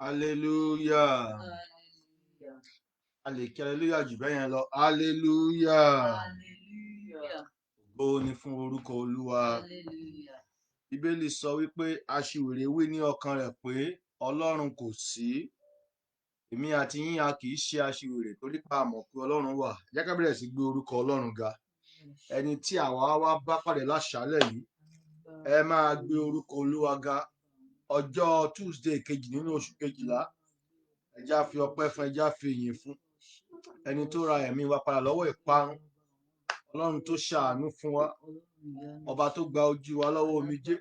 Hallelujah. Hallelujah jù bẹ́ẹ̀ yẹn lọ. Hallelujah. Ògo ni fún orúkọ Olúwa. Bíbélì sọ wípé aṣiwèrè wí ní ọkàn rẹ̀ pé Ọlọ́run kò sí. Èmi àti yín a kì í ṣe aṣiwèrè torí pé a mọ̀ pé Ọlọ́run wà. Jẹ́ ká bẹ̀rẹ̀ sí gbé orúkọ Ọlọ́run ga. Ẹni tí àwa wá bá pàdé láṣálẹ̀ yìí, ẹ máa gbé orúkọ Olúwa ga. Ọjọ́ Tuesday kejì nínú oṣù kejìlá, ẹ já fi ọpẹ́ fún, ẹ já fi ìyìn fún ẹni tó ra ẹ̀mí wa padà lọ́wọ́ ìparun. Ọlọ́run tó ṣàánú fún wa, ọba tó gba ojú wa lọ́wọ́ omijé,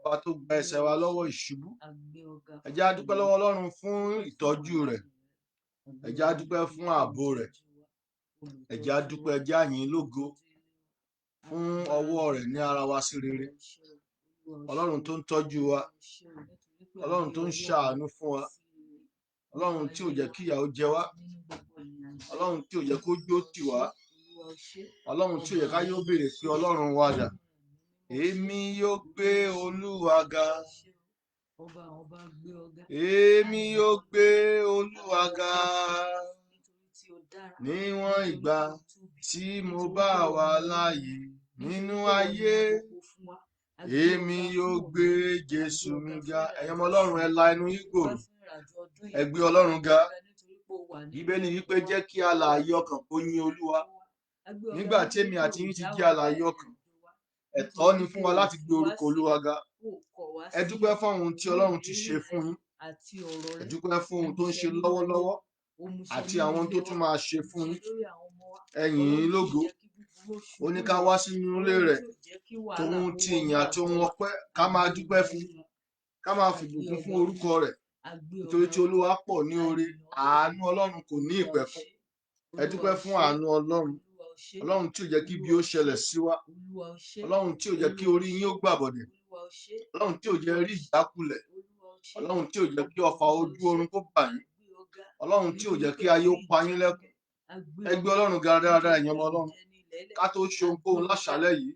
ọba tó gba ẹsẹ̀ wa lọ́wọ́ ìṣubú. Ẹ jẹ́ á dúpẹ́ lọ́wọ́ Ọlọ́run fún ìtọ́jú rẹ̀. ẹ jẹ́ á dúpẹ́ fún ààbò rẹ̀, ẹ jẹ́ á dúpẹ́, ẹ jẹ́ á yìn lógo fún ọwọ́ rẹ̀ ní ara wa sí rere. Ọlọ́run tó ń tọ́jú wa, Ọlọ́run tó ń ṣàánú fún wa, Ọlọ́run tí ò jẹ́ kí ìyà ó jẹ wá, Ọlọ́run tí ò jẹ́ kó jó tì wá, Ọlọ́run tí ò jẹ́ ká yóò béèrè pé Ọlọ́run wa dà. Èmi yóò gbé Olúwa ga, èmi yóò gbé Olúwa ga, níwọ̀n ìgbà tí mo bá wà láàyè nínú ayé, èmi yóò gbé Jésù mi ga. Ẹ̀yin ọmọ Ọlọ́run, ẹ la ẹnu yín gbòòrò, ẹ gbé Ọlọ́run ga. Bíbélì wípé jẹ́ kí alààyè ọkàn kó yìn Olúwa. Nígbà tí èmi àti yín ti jẹ́ alààyè ọkàn, ẹ̀tọ́ ni fún wa láti gbé orúkọ Olúwa ga. Ẹ dúpẹ́ fún ohun tí Ọlọ́run ti ṣe fún yín, ẹ dúpẹ́ fún ohun tó ń ṣe lọ́wọ́lọ́wọ́ àti àwọn ohun tó tún máa ṣe fún yín. Ẹ yìn ín lógo. Ó ní ká wá sínú ilé rẹ̀ tòun ti ìyìn àti ohun ọpẹ́, ká máa dúpẹ́ fún, ká máa fìbùkún fún orúkọ rẹ̀, nítorí tí Olúwa pọ̀ ní oore, àánú Ọlọ́run kò ní ìpẹ̀kun. Ẹ dúpẹ́ fún àánú Ọlọ́run, Ọlọ́run tí ò jẹ́ kí ibi ó ṣẹlẹ̀ sí wa, Ọlọ́run tí ò jẹ́ kí orí yín ó gbàbọ̀dẹ̀, Ọlọ́run tí ò jẹ́ rí ìjákulẹ̀, Ọlọ́run tí ò jẹ́ kí ọfà ojú oorun kó bà yín, Ọlọ́run tí ò jẹ́ kí ayé ó pa yín lẹ́kún. Ẹ gbé Ọlọ́run ga dáadáa, ẹ̀yin ọmọ Ọlọ́run. Ká tó ṣe ohunkóhun láṣálẹ́ yìí,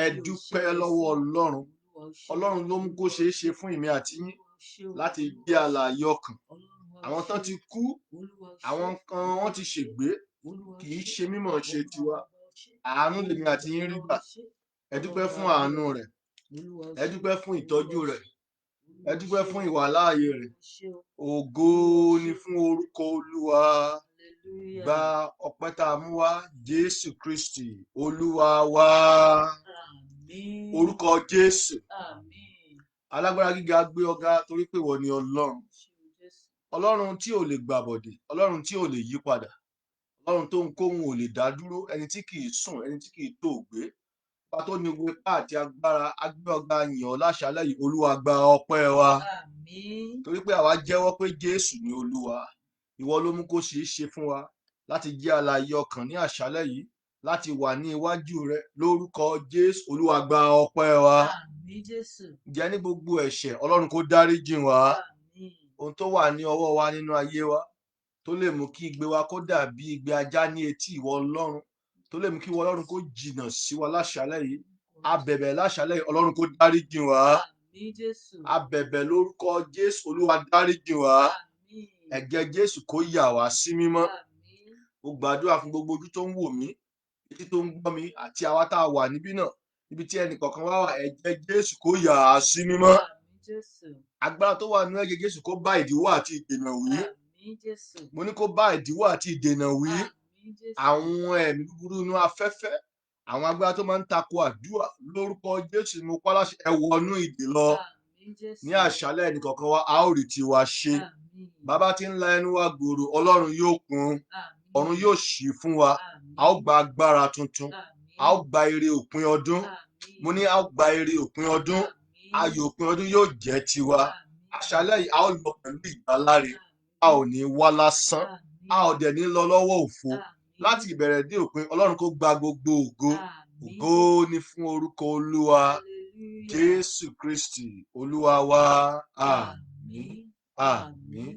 ẹ dúpẹ́ lọ́wọ́ Ọlọ́run. Ọlọ́run ló mú kó ṣeé ṣe fún èmi àti yín láti jẹ́ alààyè ọkàn. Àwọn tán ti kú, àwọn kan wọ́n ti ṣègbé, kì í ṣe mímọ̀ ṣe tiwa. Àánú lèmi àti yín rí gbà. Ẹ dúpẹ́ fún àánú rẹ̀, ẹ dúpẹ́ fún ìtọ́jú rẹ̀, ẹ dúpẹ́ fún ìwàláàyè rẹ̀. Ògo ni fún orúkọ Olúwa. Gba ọpẹ́ tá a mú wá, Jésù Kristi Olúwa wa. Orúkọ Jésù. Alágbára gíga gbé ọ̀gá torí pé ìwọ ni Ọlọ́run. Ọlọ́run tí ò lè gbàbọ̀dè, Ọlọ́run tí ò lè yí padà, Ọlọ́run tó ń kóhun ò lè dá dúró, ẹni tí kì í sùn, ẹni tí kì í tòògbé. Ọba tó ní gbogbo ipá àti agbára, a gbé ọ̀gá yìn ọ́ láṣálẹ́ yìí. Olúwa gba ọpẹ́ wa. Torí pé àwa jẹ́wọ́ pé Jésù ni Olúwa. Ìwọ ló mú kó ṣeé ṣe fún wa láti jẹ́ alààyè ọkàn ní àṣálẹ́ yìí, láti wà ní iwájú rẹ lórúkọ Jésù. Olúwa gba ọpẹ́ wa. Jẹ́ ní gbogbo ẹ̀ṣẹ̀, Ọlọ́run kó dáríjì wá. Ohun tó wà ní ọwọ́ wa nínú ayé wa tó lè mú kí igbe wa kó dàbí igbe ajá ní etí ìwọ Ọlọ́run, tó lè mú kí ìwọ Ọlọ́run kó jìnnà sí wa láṣálẹ́ yìí, a bẹ̀bẹ̀ láṣálẹ́ yìí, Ọlọ́run kó dáríjì wá. A bẹ̀bẹ̀ lórúkọ Jésù, Olúwa dáríjì wá. Ẹ̀jẹ̀ Jésù kó yà wá sí mímọ́. Mo gbàdúrà fún gbogbo ojú tó ń wò mí, etí tó ń gbọ́ mi, àti àwa tá a wà níbí náà, níbi tí ẹnì kọ̀ọ̀kan wá wà, ẹ̀jẹ̀ Jésù kó yà á sí mímọ́. Agbára tó wà nínú ẹ̀jẹ̀ Jésù kó bá ìdíwọ́ àti ìdènà wí. Mo ní kó bá ìdíwọ́ àti ìdènà wí. Àwọn ẹ̀mí búburú inú afẹ́fẹ́, àwọn agbára tó máa ń tako àdúrà, lórúkọ Jésù mo pa láṣẹ, ẹ wọnú ìdè lọ. Ní àṣálẹ́ ẹnì kọ̀ọ̀kan wa, a ó rí tiwa ṣe. Bàbá tí ń la ẹnu wa gbòòrò, Ọlọ́run yóò kún, ọ̀run yóò ṣí fún wa. A ó gba agbára tuntun, a ó gba ire òpin ọdún. Mo ní a ó gba ire òpin ọdún. Ayọ̀ òpin ọdún yóò jẹ́ tiwa. Àṣálẹ́ yìí a ó lọ pẹ̀lú ìgbàláre. A ò ní wá lásán, a ò dẹ̀ ní lọ lọ́wọ́ òfo. Láti ìbẹ̀rẹ̀ dé òpin, Ọlọ́run kó gba gbogbo ògo. Ògo ni fún orúkọ Olúwa. Jésù Kristi Olúwa wa. Àmín, àmín,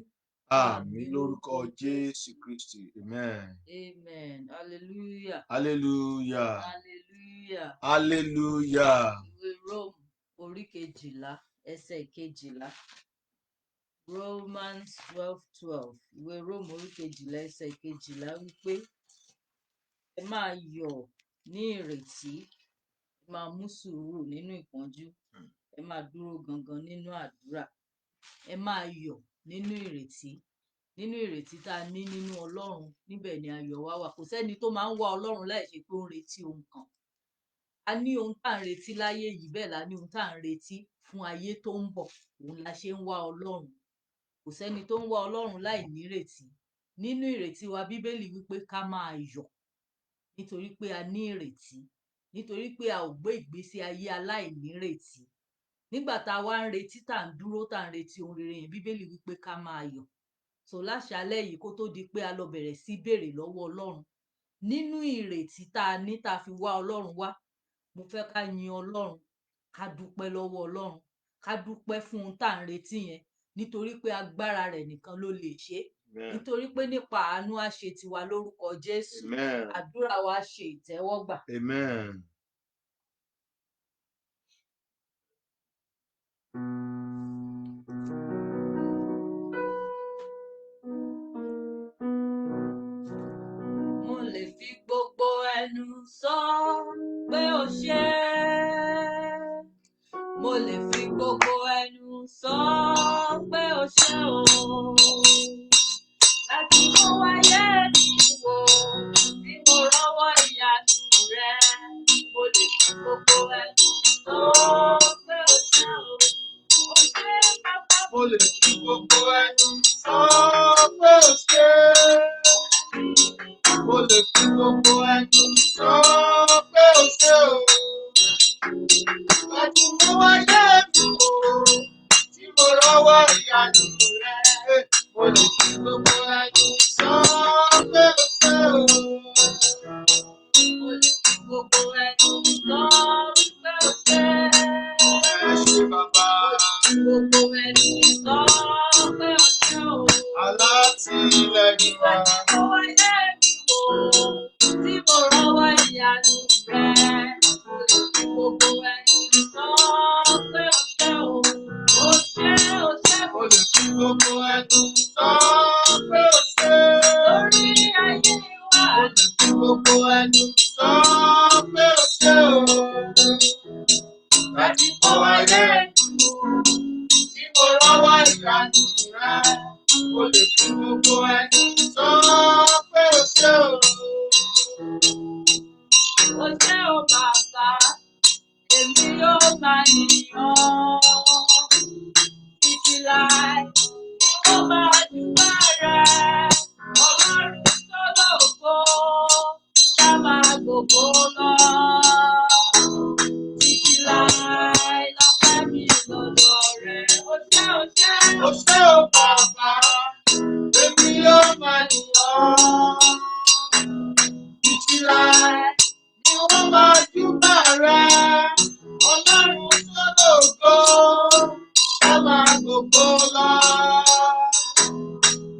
àmín lórúkọ Jésù Kristi. Amen. Amen. Hallelujah. Hallelujah. Hallelujah. Hallelujah. Ìwé Rome orí kejìlá ẹsẹ̀ kejìlá. Romans 12:12. Ìwé Rome orí kejìlá ẹsẹ̀ kejìlá wípé ẹ máa yọ̀ ní ìrètí, ẹ máa mú sùúrù nínú ìpọ́njú, ẹ máa dúró gangan nínú àdúrà, ẹ máa yọ̀ nínú ìrètí tá a ní nínú Ọlọ́run. Níbẹ̀ ni ayọ̀ wa wà. Kò sẹ́ni tó máa ń wá Ọlọ́run láì ṣe pé ó ń retí ohun kan. A ní ohun tá à ń retí láyé yìí, bẹ́ẹ̀ la ní ohun tá à ń retí fún ayé tó ń bọ̀. Òun la ṣe ń wá Ọlọ́run. Kò sẹ́ni tó ń wá Ọlọ́run láì nírètí. Nínú ìrètí wa, Bíbélì wípé ká máa yọ̀ nítorí pé a ní ìrètí, nítorí pé a ò gbé ìgbésí ayé aláìnírètí. Nígbà tá a wá ń retí, tá à ń dúró, tá à ń retí ohun rere yẹn, Bíbélì wípé ká máa yọ̀. so láṣálẹ́ yìí kó tó di pé a lọ bẹ̀rẹ̀ sí béèrè lọ́wọ́ Ọlọ́run nínú ìrètí tá a ní tá a fi wá Ọlọ́run wá, mo fẹ́ ká yin Ọlọ́run, ká dúpẹ́ lọ́wọ́ Ọlọ́run, ká dúpẹ́ fún ohun tá à ń retí yẹn nítorí pé agbára rẹ̀ nìkan ló lè ṣe nítorí pé nípa àánú á ṣe tiwa lórúkọ Jésù. Àdúrà wa ṣe ìtẹ́wọ́gbà. Amen. Mo lè fi gbogbo ẹnu sọ pé o ṣé. Mo lè fi gbogbo ẹnu sọ pé o ṣé o. Láti mú wáyé mi wò tí mo rọ́wọ́ ìyanu rẹ. Mo lè fi gbogbo ẹnu sọ pé o ṣé o. O ṣé bàbá. Mo lè fi gbogbo ẹnu sọ pé o ṣé. Mo lè fi gbogbo ẹnu sọ pé o ṣé o. Láti mú wáyé mi wò tí mo rọ́wọ́ ìyanu rẹ. Mo lè fi gbogbo ẹnu sọ pé o ṣé o. Mo lè fi gbogbo ẹnu sọ pé o ṣé. Ẹ ṣé bàbá. Gbogbo ẹnu sọ pé o ṣé o. Alátìlẹ́yìn wa. Láti mú wáyé mi wò tí mo rọ́wọ́ ìyanu rẹ. Mo lè fi gbogbo ẹnu sọ pé o ṣé o. O ṣé, o ṣé. Mo lè fi gbogbo ẹnu sọ pé o ṣé. Lórí ayé wa. Mo lè fi gbogbo ẹnu sọ pé o ṣé o. Láti mú wáyé mi wò tí mo rọ́wọ́ ìyanu rẹ. Mo lè fi gbogbo ẹnu sọ pé o ṣé o. O ṣé o bàbá, èmi yóò máa yìn ọ́ títí láì. Ó máa dúpẹ́ rẹ̀, Ọlọ́run tó lógo, ká máa gbogbo lọ. Títí láì lọ́pẹ́ mi lọ́dọ̀ rẹ̀. O ṣé, o ṣé. O ṣé o bàbá, èmi yóò máa yìn ọ́. Títí láé ni wọ́n máa júbà rẹ. Ọlọ́run tó lógo, ká máa gbogbo lọ.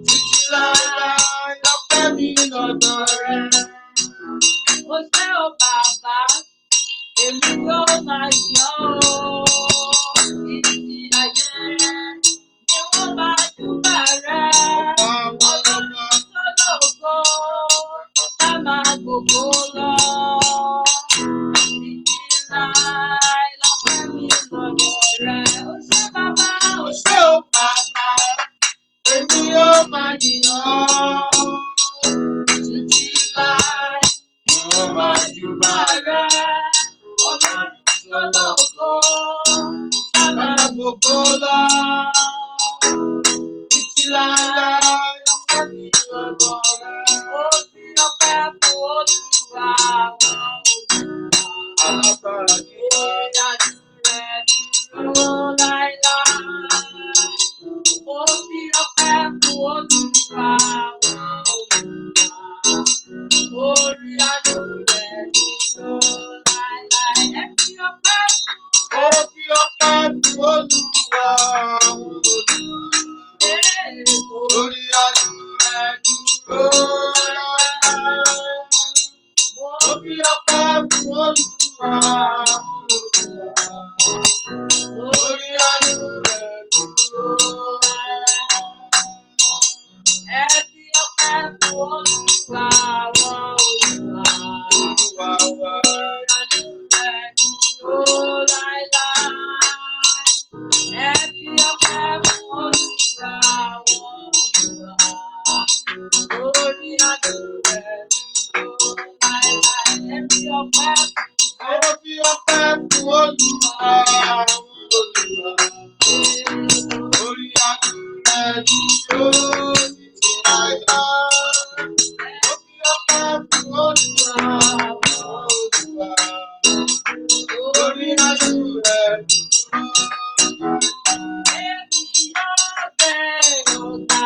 Títí láé lọ́pẹ́ mi lọ́dọ̀ rẹ. O ṣé o bàbá, èmi yóò máa yìn ọ́ títí ayé ni wọ́n máa júbà rẹ̀. Ọlọ́run tó lógo, ká máa gbogbo lọ. Títí láé lọ́pẹ́ mi lọ́dọ̀ rẹ̀. O ṣé bàbá, O ṣé o bàbá, èmi yóò máa yìn ọ́. Títí láé ni wọ́n máa júbà rẹ. Ọlọ́run tó lógo, ká máa gbogbo lọ. Títí láé lọ́pẹ́ mi lọ́dọ̀ rẹ. ó fi ọpẹ́ fún Olúwa àwọn olùgbà. Alágbára ni ó. Ìdájú rẹ̀ dúró láéláé. Ó fi ọpẹ́ fún Olúwa àwọn olùgbà. Orí àánú rẹ̀ dúró láéláé. Ẹ fi ọpẹ́ fún Ó fi ọpẹ́ fún Olúwa àwọn olùgbà. Lórí àánú rẹ̀ dúró láéláé. Ó fi ọpẹ́ fún Olúwa àwọn olùgbà. Lórí àánú rẹ̀ dúró láéláé. Ẹ fi ọpẹ́ fún Olúwa àwọn olùgbà. Olúwa wa. Àánú rẹ̀ dúró láéláé. Ẹ fi ọpẹ́ fún Olúwa àwọn olùgbà. Orí àánú rẹ̀ dúró láéláé. Ẹ fi ọpẹ́ Ó fi ọpẹ́ fún Olúwa àwọn olùgbà. Lórí àánú rẹ̀ dúró títí láéláé. Ó fi ọpẹ́ fún Olúwa àwọn olùgbà. Lórí àánú rẹ̀ dúró láéláé. Èmi yóò bẹ̀ ọ̀tá.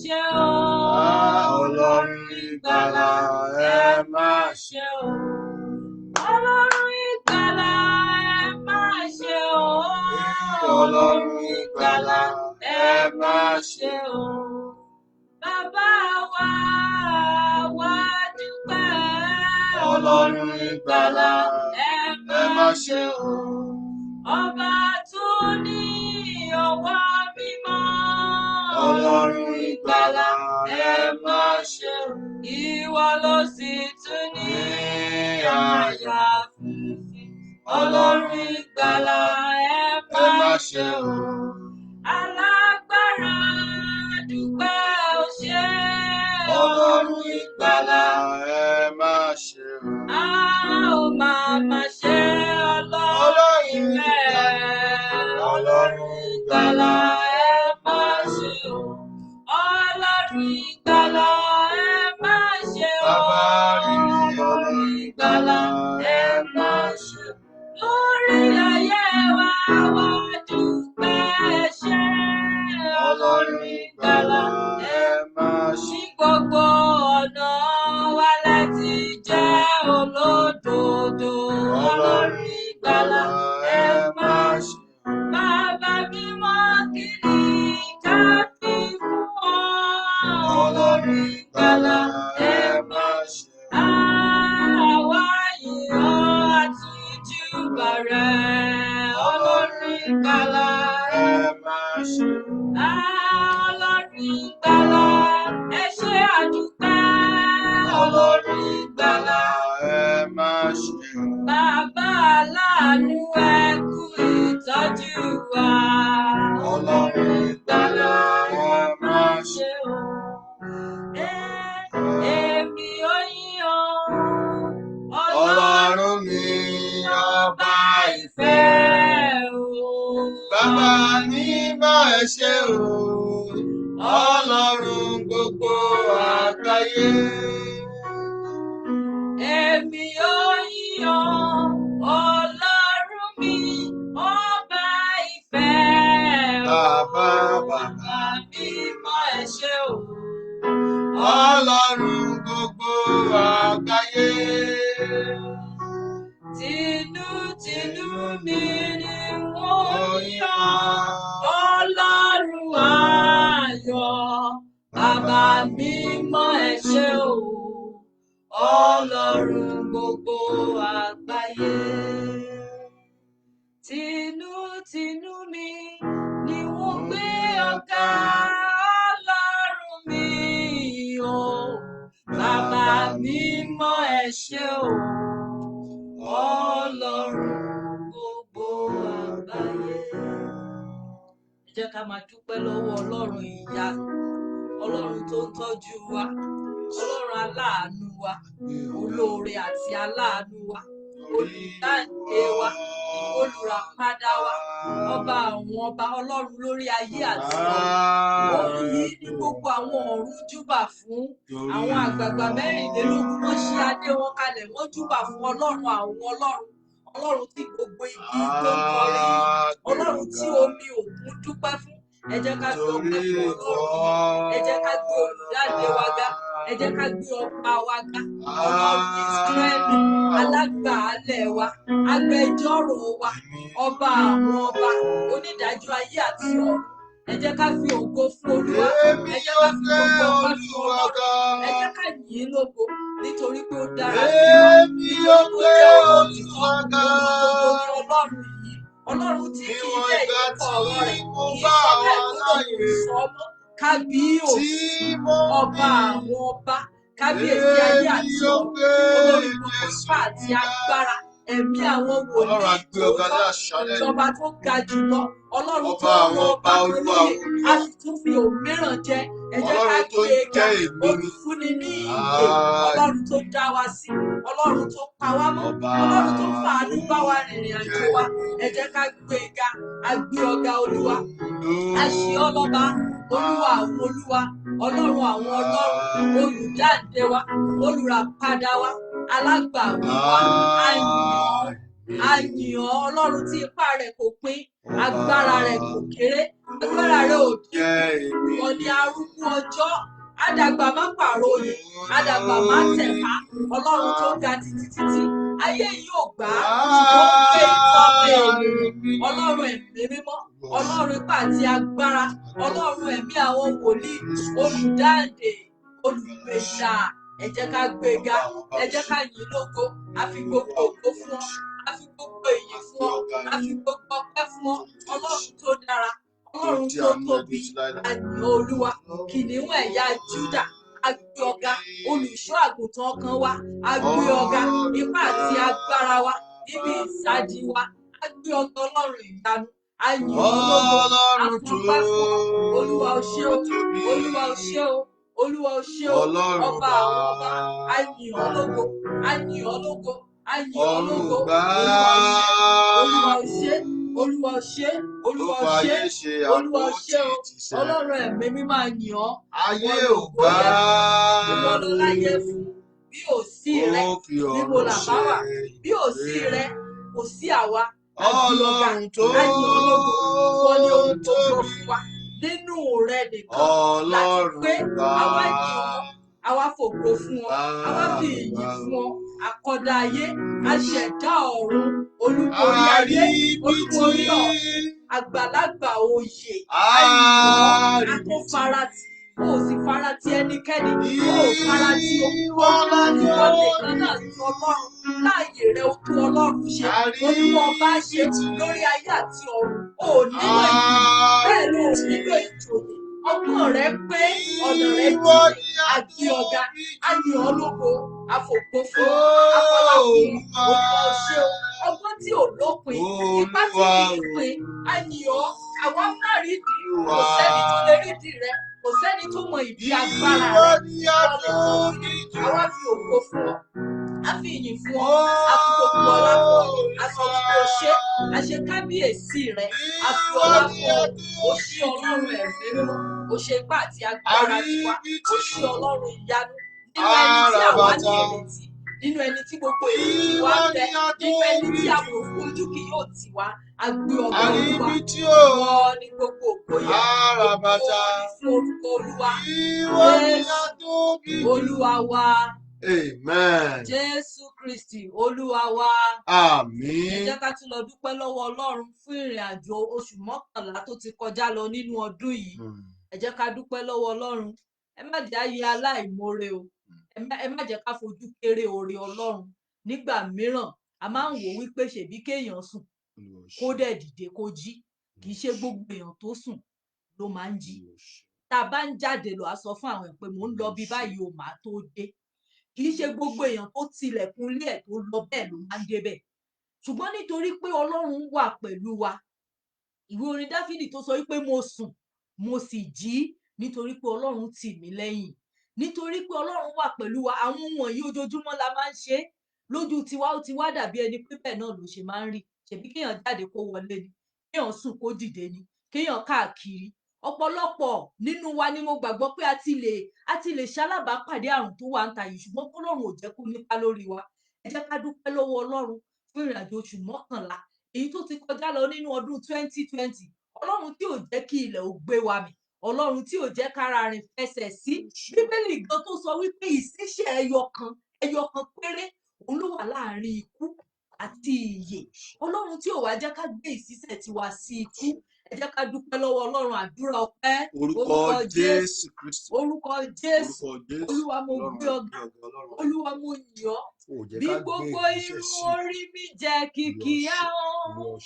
ṣe o. Ọlọ́run ìgbàlà ẹ máa ṣe o. Ọlọ́run ìgbàlà ẹ máa ṣe o. Ọlọ́run ìgbàlà ẹ máa ṣe o. Bàbá wa wá dúpẹ́. Ọlọ́run ìgbàlà ẹ máa ṣe o. Ọba tó ní ọwọ́ mímọ́. Ọlọ́run ìgbàlà ẹ máa ṣe o. Ìwọ ló sì tún ní àyà funfun. Ọlọ́run ìgbàlà ẹ máa ṣe o. Alágbára dúpẹ́ o ṣé. Ọlọ́run ìgbàlà ẹ máa ṣe o. A ó máa ṣe Ọlọ́run ìfẹ́. Ọlọ́run ìgbàlà ẹ máa ṣe o. Ọlọ́run ìgbàlà ẹ máa ṣe o. Bàbá rí mi, Ọlọ́run ìgbàlà ẹ máa ṣe o. Lórí ayé wa wá dúpẹ́ ṣe. Ọlọ́run ìgbàlà ẹ máa ṣe ní gbogbo ọ̀nà wa láti jẹ́ olódodo. Ọlọ́run ìgbàlà ẹ máa ṣe. Bàbá mímọ́ kí ni ká fi fún ọ. Ọlọ́run ìgbàlà ẹ máa ṣe. Àwa yìn ọ́ àti júbà rẹ. Ọlọ́run ìgbàlà ẹ máa ṣe. Ọlọ́run ìgbàlà ẹ ṣé àdúpẹ́. Ọlọ́run ìgbàlà ẹ máa ṣe. Bàbá aláàánú ẹ kú ìtọ́jú wa. Ọlọ́run ìgbàlà ẹ máa ṣe. Èmi ò yìn ọ́. Ọlọ́run mi ọba ìfẹ́ o. Bàbá ní bá ẹ ṣe o. Ọlọ́run gbogbo àgbáyé. Èmi ò yìn ọ́. Ọlọ́run mi ọba ìfẹ́ o. Bàbá mímọ́ ẹ ṣé o. Ọlọ́run gbogbo àgbáyé. Tinútinú mi ni wọ́n yàn. Ọlọ́run ayọ̀. Bàbá mímọ́ ẹ ṣé o. Ọlọ́run gbogbo àgbáyé. Tinútinú mi ni wọ́n gbé ọ̀gá. Ọlọ́run mi o. Bàbá mímọ́ ẹ ṣé o. Ọlọ́run gbogbo àgbáyé. Ẹ jẹ́ ká máa dúpẹ́ lọ́wọ́ Ọlọ́run ìyá, Ọlọ́run tó ń tọ́jú wa, Ọlọ́run aláàánú wa, olóore àti aláàánú wa, olùdáǹdè wa, olùràpadà wa, ọba àwọn ọba, Ọlọ́run lórí ayé àti ọ̀run. Òun yìí ni gbogbo àwọn ọ̀run júbà fún. Àwọn àgbààgbà mẹ́rìnlélógún wọ́n ṣí adé wọn kalẹ̀, wọ́n júbà fún Ọlọ́run àwọn ọlọ́run. Ọlọ́run tí gbogbo igi tó ń kọrin, Ọlọ́run tí omi òkun dúpẹ́ fún. Ẹ jẹ́ ká gbé ọpẹ́ fún Ọlọ́run. Ẹ jẹ́ ká gbé olùdáǹdè wa ga. Ẹ jẹ́ ká gbé ọba wa ga. Ọlọ́run Ísírẹ́lì, alágbàálẹ̀ wa, agbẹjọ́rò wa, ọba àwọn ọba, onídàájọ́ ayé àti ọ̀run. Ẹ jẹ́ ká fi ògo fún Olúwa. Ẹ jẹ́ ká fi gbogbo ọpẹ́ fún Ọlọ́run. Ẹ jẹ́ ká yìn ín lógo nítorí pé ó dára sí wa. Nítorí pé ó jẹ́ olóòtítọ́, olódodo ni Ọlọ́run yìí. Ọlọ́run tí kì í jẹ́ ìkọ̀kọ̀ ọ̀rọ̀ rẹ̀, kì í sọ bẹ́ẹ̀ tó lòun sọ mọ́. Kábíyèsí, ọba àwọn ọba, kábíyèsí ayé àti ọ̀run, olórí gbogbo ipá àti agbára, ẹ̀mí àwọn wòlíì tòótọ́, ìjọba tó ga jùlọ, Ọlọ́run tó ń wọ ọba lórí, a sì tún fi òmíràn jẹ. Ẹ jẹ́ ká gbé e ga, olùfúnni ní ìyè, Ọlọ́run tó dá wa sí, Ọlọ́run tó pa wá mọ́, Ọlọ́run tó fàánú bá wa rìnrìn àjò wa. Ẹ jẹ́ ká gbé e ga, a gbé ọ̀gá Olúwa, a ṣe ọ́ lọ́ba, Olúwa àwọn olúwa, Ọlọ́run àwọn ọlọ́run, olùdáǹdè wa, olùràpadà wa, alágbàwí wa, a yìn ọ́, a yìn ọ́ ọlọ́run tí ipá rẹ̀ kò pín agbára rẹ̀ kò kéré agbára rẹ̀ ò dínkù ìwọ ni arúgbó ọjọ́ àdàgbà má pààrọ̀ oyè àdàgbà má tẹ̀ka ọlọ́run tó ga títí títí ayé yìí ò gbà á ṣùgbọ́n ó gbé ikọ̀ ọmọ ènìyàn ọlọ́run ẹ̀mí mímọ́ ọlọ́run ipá àti agbára ọlọ́run ẹ̀mí àwọn wòlíì olùdáǹdè olùgbèjà ẹ jẹ́ ká gbéga ẹ jẹ́ ká yìn lógo a fi gbogbo ògo fún ọ a fi gbogbo ìyìn fún ọ a fi gbogbo ọpẹ́ fún ọ ọlọ́run tó dára ọlọ́run tó tóbi àyàn olúwa kìnìún ẹ̀yà Júdà a gbé ọ̀gá olùṣọ́ àgùntàn ọkàn wa a gbé ọ̀gá ipá àti agbára wa níbi ìsádi wa a gbé ọ̀gá ọlọ́run ìyanu a yìn ọ́ lógo a fọpẹ́ fún ọ olúwa o ṣé o olúwa o ṣé o olúwa o ṣé o ọba àwọn ọba a yìn ọ́ lógo a yìn ọ́ lógo a yìn ọ́ lógo olúwa o ṣé olúwa o ṣé olúwa o ṣé olúwa o ṣé o ọlọ́run ẹ̀mí mímọ́ a yìn ọ́ ayé ò gbà ìwọ ló láyé fún bí ò sí rẹ níbo làbá wà bí ò sí rẹ kò sí àwa ọlọ́run tó a yìn ọ́ lógo ìwọ ni ohun tó gbọ́ fún wa nínú rẹ nìkan láti pé àwa yìn ọ́ àwa fògo fún ọ àwa fi ìyìn fún ọ àkọ́dá ayé aṣẹ̀dá ọ̀run olúborí ayé olúborí ọ̀run àgbàlagbà oyè àyìn àtúnfaratì ó sì farati ẹnikẹ́ni ó farati ohun ìwọ nìkan náà ní ọlọ́run láàyè rẹ ó tó ọlọ́run ṣe olúwa ọba ṣe lórí ayé àti ọ̀run ó nílò ìjòyè bẹ́ẹ̀ ló nílò ìjòyè ọgbọ́n rẹ pé ọ̀nà rẹ jì àgbé ọ̀gá ayọ̀ ológo àfòpó fún afọlá fún olúwa ṣe ọgbọ́n tí ò lópin ipá tí kì í pin ayọ̀ àwọn márìndì kò sẹ́ni tó lè rídìí rẹ kò sẹ́ni tó mọ ìdí agbára rẹ àwa fi ògo fún ọ a fi ìyìn fún ọ a fi gbogbo ọlá fún ọ a sọ wípé o ṣé a ṣe kábíyèsí rẹ a fi ọlá fún ọ o ṣé ọlọ́run ẹ̀mí mímọ́ o ṣe ipá àti agbára tiwa o ṣé ọlọ́run ìyanu nínú ẹni tí àwa ní ìrètí nínú ẹni tí gbogbo ìrètí wa ń bẹ nínú ẹni tí àwọn ojú kì yóò tì wá a gbé ọgbà olúwa wọ ní gbogbo ògo yẹn ògo ní fún orúkọ olúwa Jésù olúwa wa. Amen. Jésù Kristi olúwa wa. Àmín. Ẹ jẹ́ ká tún lọ dúpẹ́ lọ́wọ́ Ọlọ́run fún ìrìn àjò oṣù mọ́kànlá tó ti kọjá lọ nínú ọdún yìí. Ẹ jẹ́ ká dúpẹ́ lọ́wọ́ Ọlọ́run. Ẹ má jẹ́ ayé aláìmoore o. Ẹ má jẹ́ ká fojú kéré oore Ọlọ́run. Nígbà mìíràn, a máa ń wò wípé ṣèbí kéèyàn sùn kó dẹ̀ dìde kó jí. Kì í ṣe gbogbo èèyàn tó sùn ló máa ń jí. Tá a bá ń jáde lọ, a sọ fún àwọn èèyàn pé mò ń lọ bí báyìí o máa tó dé. Kì í ṣe gbogbo èèyàn tó tilẹ̀kùn ilé ẹ̀ tó lọ bẹ́ẹ̀ ló máa ń débẹ̀. Ṣùgbọ́n nítorí pé Ọlọ́run wà pẹ̀lú wa, ìwé orin Dáfídì tó sọ wípé mo sùn mo sì jí nítorí pé Ọlọ́run tì mí lẹ́yìn. Nítorí pé Ọlọ́run wà pẹ̀lú wa, àwọn ohun wọ̀nyí ojoojúmọ́ la máa ń ṣe. Lójú tiwa ó ti wá dàbí ẹni pé bẹ́ẹ̀ náà ló ṣe máa ń rí. Ṣèbí kéèyàn jáde kó wọlé ni, kéèyàn sùn kó dìde ni, kéèyàn káàkiri. Ọ̀pọ̀lọpọ̀ nínú wa ni mo gbàgbọ́ pé a ti lè ṣalábàápàdé àrùn tó wà ń ta yìí ṣùgbọ́n k'Ọlọ́run ò jẹ́ kó nípa lórí wa. Ẹ jẹ́ ká dúpẹ́ lọ́wọ́ Ọlọ́run fún ìrìn àjò oṣù mọ́kànlá èyí tó ti kọjá lọ nínú ọdún 2020. Ọlọ́run tí ò jẹ́ kí ilẹ̀ ò gbé wa mì, Ọlọ́run tí ò jẹ́ kára rìn fẹsẹ̀ sí. Bíbélì gan tó sọ wípé ìṣísẹ̀ ẹyọ kan péré òun ló wà láàrin ikú àti ìyè. Ọlọ́run tí ò wá jẹ́ ká gbé ìṣísẹ̀ tiwa sí ikú. Ẹ jẹ́ ká dúpẹ́ lọ́wọ́ Ọlọ́run àdúrà ọpẹ́. Orúkọ Jésù Kristi. Orúkọ Jésù. Olúwa mo gbé ọ̀gá. Olúwa mo yìn ọ́. Bí gbogbo irun orí mi jẹ́ kìkì ahọ́n.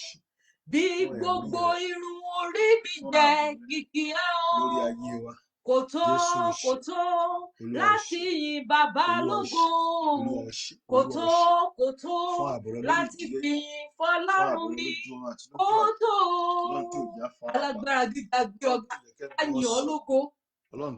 Bí gbogbo irun orí mi jẹ́ kìkì ahọ́n. Kò tó láti yìn bàbá lógo. Kò tó láti fi fọlọ́run mi. Kò tó alágbára gíga gbé ọ̀gá. A yìn ọ́ lógo.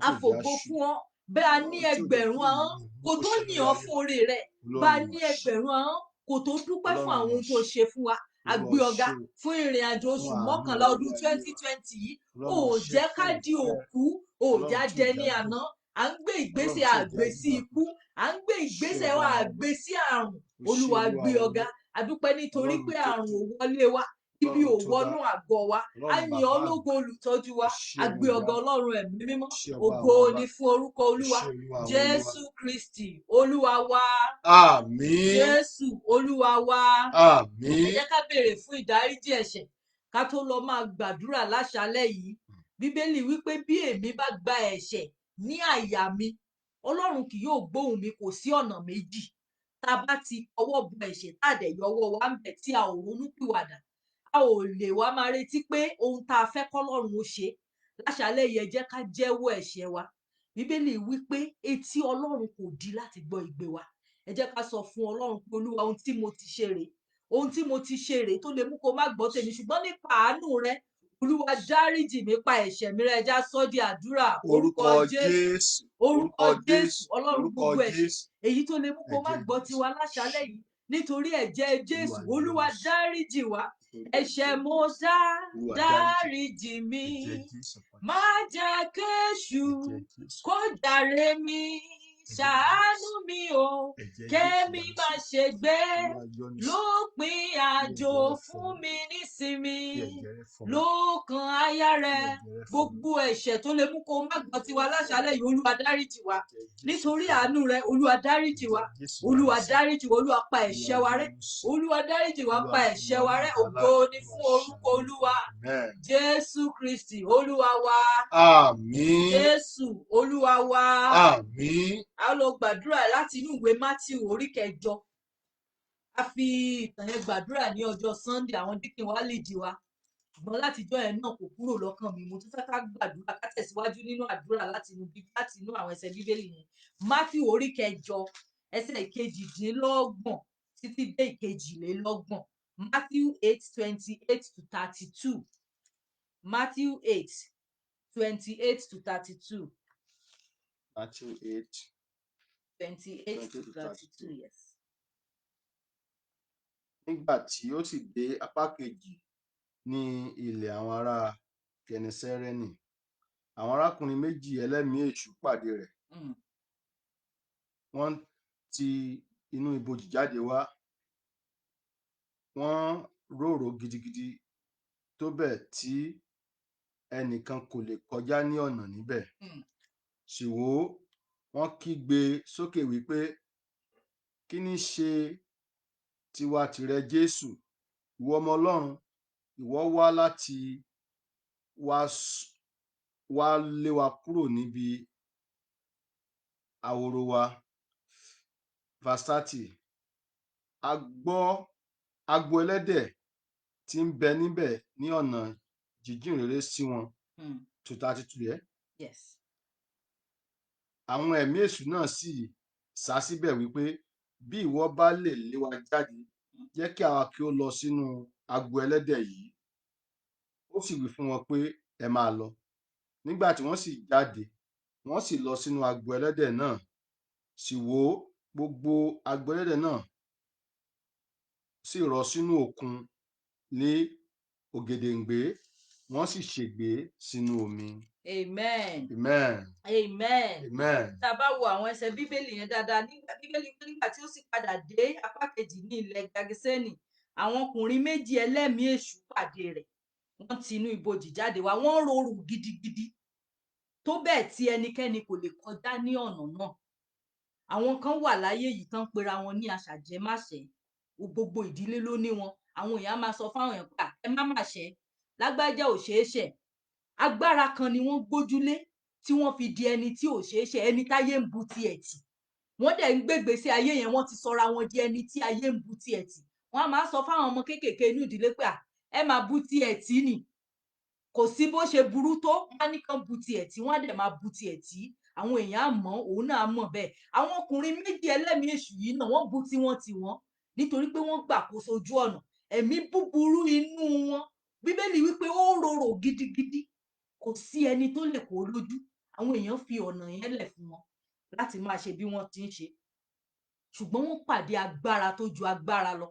A fògo fún ọ. Bẹ́ẹ̀ a ní ẹgbẹ̀rún ahọ́n kò tó yìn ọ́ fún oore rẹ̀. Bá a ní ẹgbẹ̀rún ahọ́n kò tó dúpẹ́ fún àwọn ohun tó ṣe fún wa. A gbé ọ̀gá fún ìrìn àjò oṣù mọ́kànlá ọdún 2020 yìí. Ó jẹ́ ká di òkú, ó jẹ́ dẹni àná. À ń gbé ìgbésẹ̀ àgbé sí ikú. À ń gbé ìgbésẹ̀ wa àgbé sí àrùn. Olúwa gbé ọ̀gá. adúpẹ́ nítorí Ọlọ́run pé tó àrùn kú, ò wọlé wa ibi ò Ọlọ́run tó wọnú dá, àgọ́ wa a Ọlọ́run yìn bàbá ọ́ mi, lógo olùtọ́jú wa ẹ ṣé a ọmọ gbé ìyá ọ̀gá mi, ọlọ́run ẹ̀mí mímọ́ ẹ ṣé ọba ògo àwọn ọba, ni fún orúkọ ẹ olúwa ṣé olúwa àwọn olúwa. jésù kristi olúwa wa Àmín, jésù olúwa wa ẹ àmín. jẹ́ ká béèrè fún ìdáríjì ẹ̀ṣẹ̀ ká tó lọ máa gbàdúrà láṣálẹ́ yìí bíbélì wípé bí èmi bá gba ẹ̀ṣẹ̀ ní àyà mi ọlọ́run kì yóò gbóhùn mi kò sí ọ̀nà méjì tá a bá ti ọwọ́ bọ ẹ̀ṣẹ̀ tá a dẹ̀ yọ ọwọ́ wa ń bẹ̀ tí a ò ronú pìwàdà a ò lè wá máa retí pé ohun tá a fẹ́ kọ́lọ́run ó ṣe láṣálẹ́ yìí ẹ jẹ́ ká jẹ́wọ́ ẹ̀ṣẹ̀ wa bíbélì wípé etí ọlọ́run kò di láti gbọ́ igbe wa ẹ jẹ́ ká sọ fún ọlọ́run pé olúwa ohun tí mo ti ṣe rèé ohun tí mo ti ṣe rèé tó lè mú kó má gbọ́ tèmi ṣùgbọ́n nípa àánú rẹ olúwa dáríjì mí pa ẹ̀ṣẹ̀ mi rẹ́ ẹ já sọ́ di àdúrà orúkọ Orúkọ jésù Jésù, orúkọ orúkọ jésù Jésù, ọlọ́run orúkọ gbogbo ẹ̀ṣẹ̀ Jésù, èyí tó lè mú kó má ẹ̀jẹ̀ gbọ́ Jésù. tiwa láṣálẹ́ yìí nítorí ẹ̀jẹ̀ jésù Olúwa olúwa Jésù, dáríjì wá nítorí ẹ̀ṣẹ̀ ẹ̀jẹ̀ mo Jésù. dá Olúwa dáríjì mí ẹ̀jẹ̀ Jésù padà. má jẹ́ kéṣù Ẹ̀jẹ̀ Jésù. kó jàre mi Ẹ̀jẹ̀ ṣàánú Jésù. mi o Ẹ̀jẹ̀ kémi Jésù má wá sí. ṣe gbé Olúwa yọ́nú sí. lópin àjò Fi ẹ̀jẹ̀ rẹ fọ̀ fún mí. mi nísinmi Fi ẹ̀jẹ̀ rẹ fọ̀ mí. lókàn àyà Fi rẹ ẹ̀jẹ̀ rẹ fọ̀ mí. gbogbo ẹ̀ṣẹ̀ tó lè mú kó má gbọ́ tiwa láṣálẹ́ yìí olúwa dáríjì wá Ẹ̀jẹ̀ Jésù nítorí fọ̀ mí. àánú rẹ olúwa dáríjì wá Ẹ̀jẹ̀ Jésù olúwa wá sí. dáríjì wá olúwa pa Olúwa ẹ̀ṣẹ̀ wa rẹ́ yọ́nú sí. olúwa dáríjì wá Olúwa pa fún ẹ̀ṣẹ̀ wa wa ní rẹ́ ìdáláre. ògo ni Olúwa fún orúkọ ṣàánú. olúwa Amen. jésù kristi olúwa wa Àmín. jésù olúwa wa Àmín. a lọ gbàdúrà láti inú ìwé matthew orí 8 a fi ìtàn yẹn gbàdúrà ní ọjọ́ sunday àwọn díkìn wa lìdí wa ṣùgbọ́n látijọ́ yẹn náà kò kúrò lọ́kàn mi mo tún fẹ́ ká gbàdúrà ká tẹ̀síwájú nínú àdúrà láti inú àwọn ẹsẹ̀ bíbélì yẹn matthew orí 8 ẹsẹ̀ ìkejìdínlọ́gbọ̀n títí dé ìkejìlélọ́gbọ̀n matthew 8:28-32 matthew 8:28-32 Matthew 8. 28-32 yes. Nígbà tí ó sì dé apá kejì ní ilẹ̀ àwọn ará Gẹnesẹ́rẹ́nì, àwọn arákùnrin méjì ẹlẹ́mìí èṣù pàdé rẹ̀. Mm. Wọ́n ti inú ibojì jáde wá. Wọ́n rorò gidigidi tó bẹ́ẹ̀ tí ẹnìkan kò lè kọjá ní ọ̀nà níbẹ̀. Mm. Sì wò ó, wọ́n kígbe sókè wípé, kí ní ṣe tiwa tìrẹ Jésù, ìwọ ọmọ Ọlọ́run? Ìwọ wá láti wá lé wa kúrò níbi ahoro wa. Verse 30. Agbo ẹlẹ́dẹ̀ tí ń bẹ níbẹ̀ ní ọ̀nà jíjìn réré sí wọn. Mm. To 32 yẹ. Yes. Àwọn ẹ̀mí èṣù náà sì sá síbẹ̀ wípé, bí ìwọ bá lè lé wa jáde, jẹ́ kí àwa kí ó lọ sínú agbo ẹlẹ́dẹ̀ yìí. Ó sì wí fún wọn pé, ẹ máa lọ. Nígbà tí wọ́n sì jáde, wọ́n sì lọ sínú agbo ẹlẹ́dẹ̀ náà. Sì wò ó, gbogbo agbo ẹlẹ́dẹ̀ náà sì rọ̀ sínú òkun ní ògèdèǹgbé, wọ́n sì ṣègbé sínú omi. Amen. Amen. Amen. Amen. Tá a bá wo àwọn ẹsẹ̀ bíbélì yẹn dáadáa nígbà tí ó sì padà dé apá kejì ní ilẹ̀ Gàgésẹ́nì àwọn ọkùnrin méjì ẹlẹ́mìí èṣù pàdé rẹ̀ wọ́n ti inú ibojì jáde wá wọ́n rorò gidigidi tó bẹ́ẹ̀ tí ẹnikẹ́ni kò lè kọjá ní ọ̀nà náà. Àwọn kan wà láyé yìí tán pera wọn ní aṣàjẹmáṣẹ́ gbogbo ìdílé ló ní wọn. Àwọn èèyàn máa sọ fáwọn èèyàn pé ẹ má mà ṣẹ̀ lágbájá ò ṣeé ṣẹ̀. Agbára kan ni wọ́n gbójúlé tí wọ́n fi di ẹni tí ò ṣeé ṣẹ̀, ẹni táyé ń bu tiẹ̀ tì. Wọ́n dẹ̀ ń gbégbèsè ayé yẹn wọ́n ti sọra wọn di ẹni tí ayé ń bu tiẹ̀ tì. Wọ́n á máa sọ fáwọn ọmọ kéékèèké inú ìdílé pé ẹ máa bu tiẹ̀ tì ni. Kò sí bó ṣe burú tó, wọ́n á ní kán bu tiẹ̀ tì, wọ́n á dẹ̀ máa bu tiẹ̀ tì. Àwọn èèyàn á mọ̀, òun náà á mọ̀ bẹ́ẹ̀. Àwọn ọkùnrin méjì ẹlẹ́mìí èṣù yìí náà wọ́n bu tí wọ́n tì wọ́n nítorí pé wọ́n gbàkóso ojú ọ̀nà. Ẹ̀mí búburú inú wọn. Bíbélì wípé ó rorò gidigidi. Kò sí ẹni tó lè kó lójú. Àwọn èèyàn fi ọ̀nà yẹn lẹ̀ fún wọn láti máa ṣe bí wọ́n ti ń ṣe. Ṣùgbọ́n wọ́n pàdé agbára tó ju agbára lọ.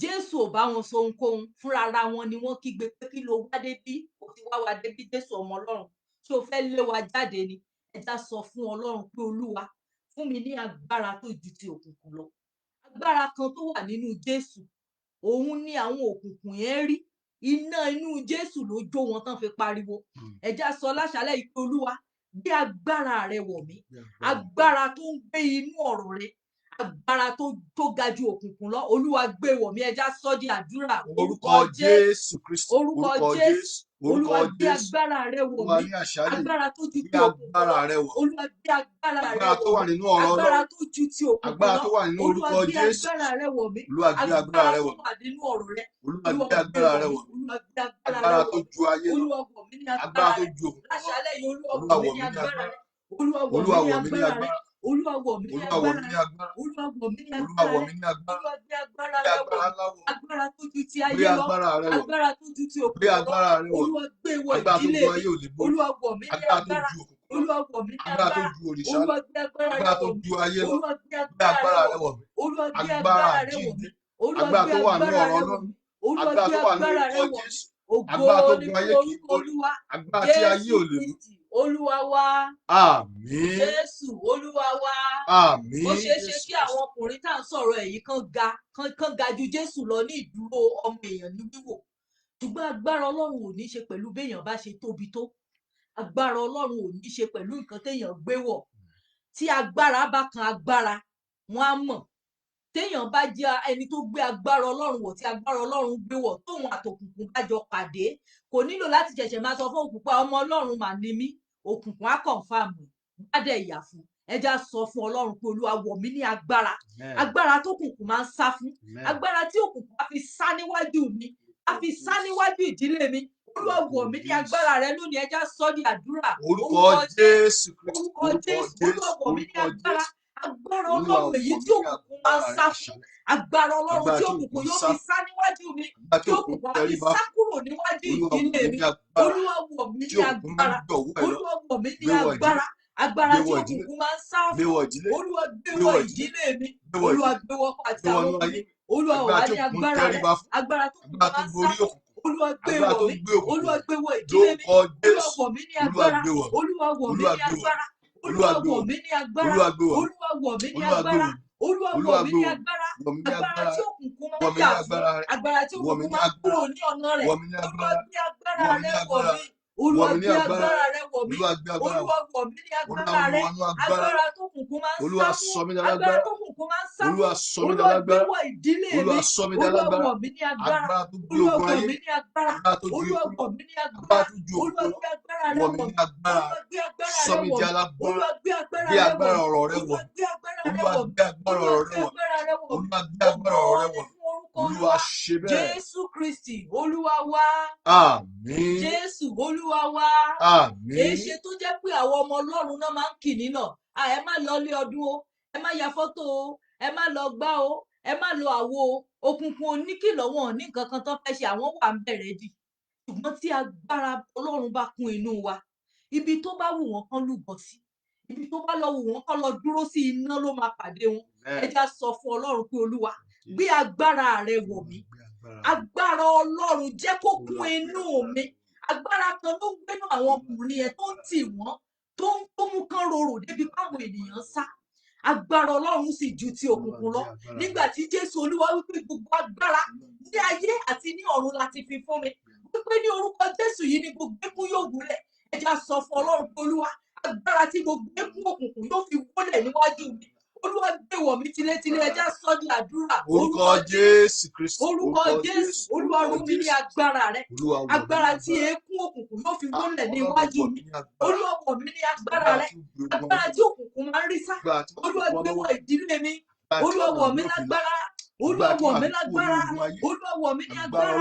Jésù ò bá wọn sọ ohunkóhun, fúnra ara wọn ni wọ́n kígbe pé kí ló wá débí? Ó ti wá wa débí Jésù ọmọ Ọlọ́run. Ṣé o fẹ́ lé wa jáde ni? Ẹ já sọ fún Ọlọ́run pé Olúwa, fún mi ní agbára tó ju ti òkùnkùn lọ. agbára kan tó wà nínú Jésù òun ni àwọn òkùnkùn yẹn rí iná inú Jésù ló jó wọn tán fi pariwo ẹja sọ láṣálẹ́ yìí pé Olúwa gbé agbára rẹ wọ̀ mí agbára tó ń gbé inú ọ̀rọ̀ rẹ agbára tó ga ju òkùnkùn lọ Olúwa gbé wọ̀ mí ẹja sọ di àdúrà orúkọ Jésù Kristi orúkọ Jésù Olúwa gbé agbára rẹ wọ̀ mí agbára tó ju ti òkùnkùn lọ Olúwa gbé agbára rẹ wọ̀ mí agbára tó ju ti òkùnkùn lọ Olúwa gbé agbára rẹ wọ̀ mí agbára tó wà nínú ọ̀rọ̀ rẹ Olúwa gbé agbára rẹ wọ̀ mí agbára tó ju ayé lọ Olúwa wọ̀ mí ní agbára agbára tó rẹ ju òkùnkùn lọ láṣálẹ́ yìí Olúwa wọ̀ mí ní agbára rẹ Olúwa wọ̀ mí ní agbára rẹ Olúwa wọ̀ mí ní agbára rẹ Olúwa wọ̀ mí ní agbára rẹ Olúwa gbé agbára rẹ wọ̀ mí agbára tó ju ti ayé lọ agbára tó ju ti òkùnkùn lọ Olúwa gbé wọ̀ ìdílé mi Olúwa wọ̀ mí ní agbára Olúwa wọ̀ mí ní agbára Olúwa gbé agbára rẹ wọ̀ mí Olúwa gbé agbára rẹ wọ̀ mí Olúwa gbé agbára rẹ wọ̀ mí Olúwa gbé agbára rẹ wọ̀ mí Olúwa gbé agbára rẹ wọ̀ mí ògo ni fún orúkọ Olúwa Jésù Kristi Olúwa wa àmín Jésù Olúwa wa àmín ó ṣeé ṣe kí àwọn ọkùnrin tá à ń sọ̀rọ̀ ẹ̀ yìí kán ga ju Jésù lọ ní ìdúró ọmọ èèyàn ní wíwò ṣùgbọ́n agbára Ọlọ́run ò ní ṣe pẹ̀lú béèyàn bá ṣe tóbi tó agbára Ọlọ́run ò ní ṣe pẹ̀lú nǹkan téèyàn gbé wọ̀ tí agbára bá kan agbára wọn á mọ̀ téèyàn bá jẹ́ ẹni tó gbé agbára Ọlọ́run wọ̀ tí agbára Ọlọ́run gbé wọ̀ tóun àtòkùnkùn bá jọ pàdé kò nílò láti ṣẹ̀ṣẹ̀ máa sọ fún òkùnkùn ọmọ Ọlọ́run mà ní mí òkùnkùn á kọ̀ǹfàmù bá dẹ̀ ìyà fún ẹja sọ fún Ọlọ́run pé Olúwa wọ̀ mí ní agbára agbára tó kùnkùn máa ń sá fún agbára tí òkùnkùn á fi sá níwájú mi á fi sá níwájú ìdílé mi Olúwa wọ̀ mí ní agbára rẹ lónìí ẹja sọ ní àdúrà orúkọ Jésù Kristi orúkọ Jésù Olúwa wọ̀ mí ní agbára agbára Ọlọ́run èyí tí òkùnkùn máa ń sá fún agbára Ọlọ́run tí òkùnkùn yóò fi sá níwájú mi tí òkùnkùn á fi sá kúrò níwájú ìdílé mi Olúwa wọ̀ mí ní agbára Olúwa wọ̀ mí ní agbára agbára tí òkùnkùn máa ń sá fún Olúwa gbé wọ̀ ìdílé mi Olúwa gbé wọ̀ àti àwọn ọmọ mi Olúwa wà ní agbára rẹ agbára tó kùnkùn máa ń sá fún Olúwa gbé wọ̀ mí Olúwa gbé wọ̀ ìdílé mi Olúwa wọ̀ mí ní agbára Olúwa wọ̀ mí ní agbára Olúwa wọ̀ mí ní agbára Olúwa wọ̀ mí ní agbára Olúwa wọ̀ mí ní agbára agbára tí òkùnkùn máa ń jà fún agbára tí òkùnkùn máa ń kúrò ní ọ̀nà rẹ̀ Olúwa gbé agbára rẹ wọ̀ mí Olúwa gbé agbára rẹ wọ̀ mí Olúwa wọ̀ mí ní agbára rẹ agbára tó òkùnkùn máa ń sá fún agbára tó òkùnkùn máa ń sá fún Olúwa gbé wọ̀ ìdílé mi Olúwa wọ̀ mí ní agbára Olúwa wọ̀ mí ní agbára Olúwa wọ̀ mí ní agbára Olúwa gbé agbára rẹ wọ̀ mí Olúwa gbé agbára rẹ wọ̀ mí Olúwa gbé agbára rẹ wọ̀ mí Olúwa gbé agbára rẹ wọ̀ mí Olúwa gbé agbára rẹ wọ̀ mí Olúwa ṣe bẹ́ẹ̀ Jésù Kristi Olúwa wa àmín Jésù Olúwa wa àmín èṣe tó jẹ́ pé àwọn ọmọ Ọlọ́run náà máa ń kì nínà ẹ má lọ lé ọdún o ẹ má ya fọ́tò o ẹ má lọ gbá o ẹ má lọ àwo òkùnkùn oníkìlọ̀ wọn ní nǹkan kan tó fẹ́ ṣe àwọn wà ń bẹ̀rẹ̀ dì ṣùgbọ́n tí agbára Ọlọ́run bá kún inú wa ibi tó bá wù wọ́n kán lúgọ sí ibi tó bá lọ wù wọ́n kán lọ dúró sí iná ló máa pàdé wọn ẹ já sọ fún Ọlọ́run pé Olúwa gbé agbára rẹ wọ̀ mí agbára Ọlọ́run jẹ́ kó kún inú mi agbára kan ló ń gbénú àwọn ọkùnrin yẹn tó ń tì wọ́n tó mú kán rorò débi káwọn ènìyàn sá agbára Ọlọ́run sì ju ti òkùnkùn lọ nígbà tí Jésù Olúwa wípé gbogbo agbára ní ayé àti ní ọ̀run láti fi fún mi wípé ní orúkọ Jésù yìí ni gbogbo ẹkún yóò wúlẹ̀ ẹ já sọ fún Ọlọ́run pé Olúwa agbára tí gbogbo ẹkún òkùnkùn yóò fi wólẹ̀ níwájú mi Olúwa gbé wọ̀ mí tilétilé ẹ já sọ ní àdúrà orúkọ Jésù Kristi orúkọ Jésù Olúwa rú mi ní agbára rẹ agbára tí ẹkún òkùnkùn yóò fi wólẹ̀ níwájú mi Olúwa wọ̀ mí ní agbára rẹ agbára tí òkùnkùn máa ń rí sá Olúwa gbé wọ̀ ìdílé mi Olúwa wọ̀ mí lágbára Olúwa wọ̀ mí lágbára Olúwa wọ̀ mí ní agbára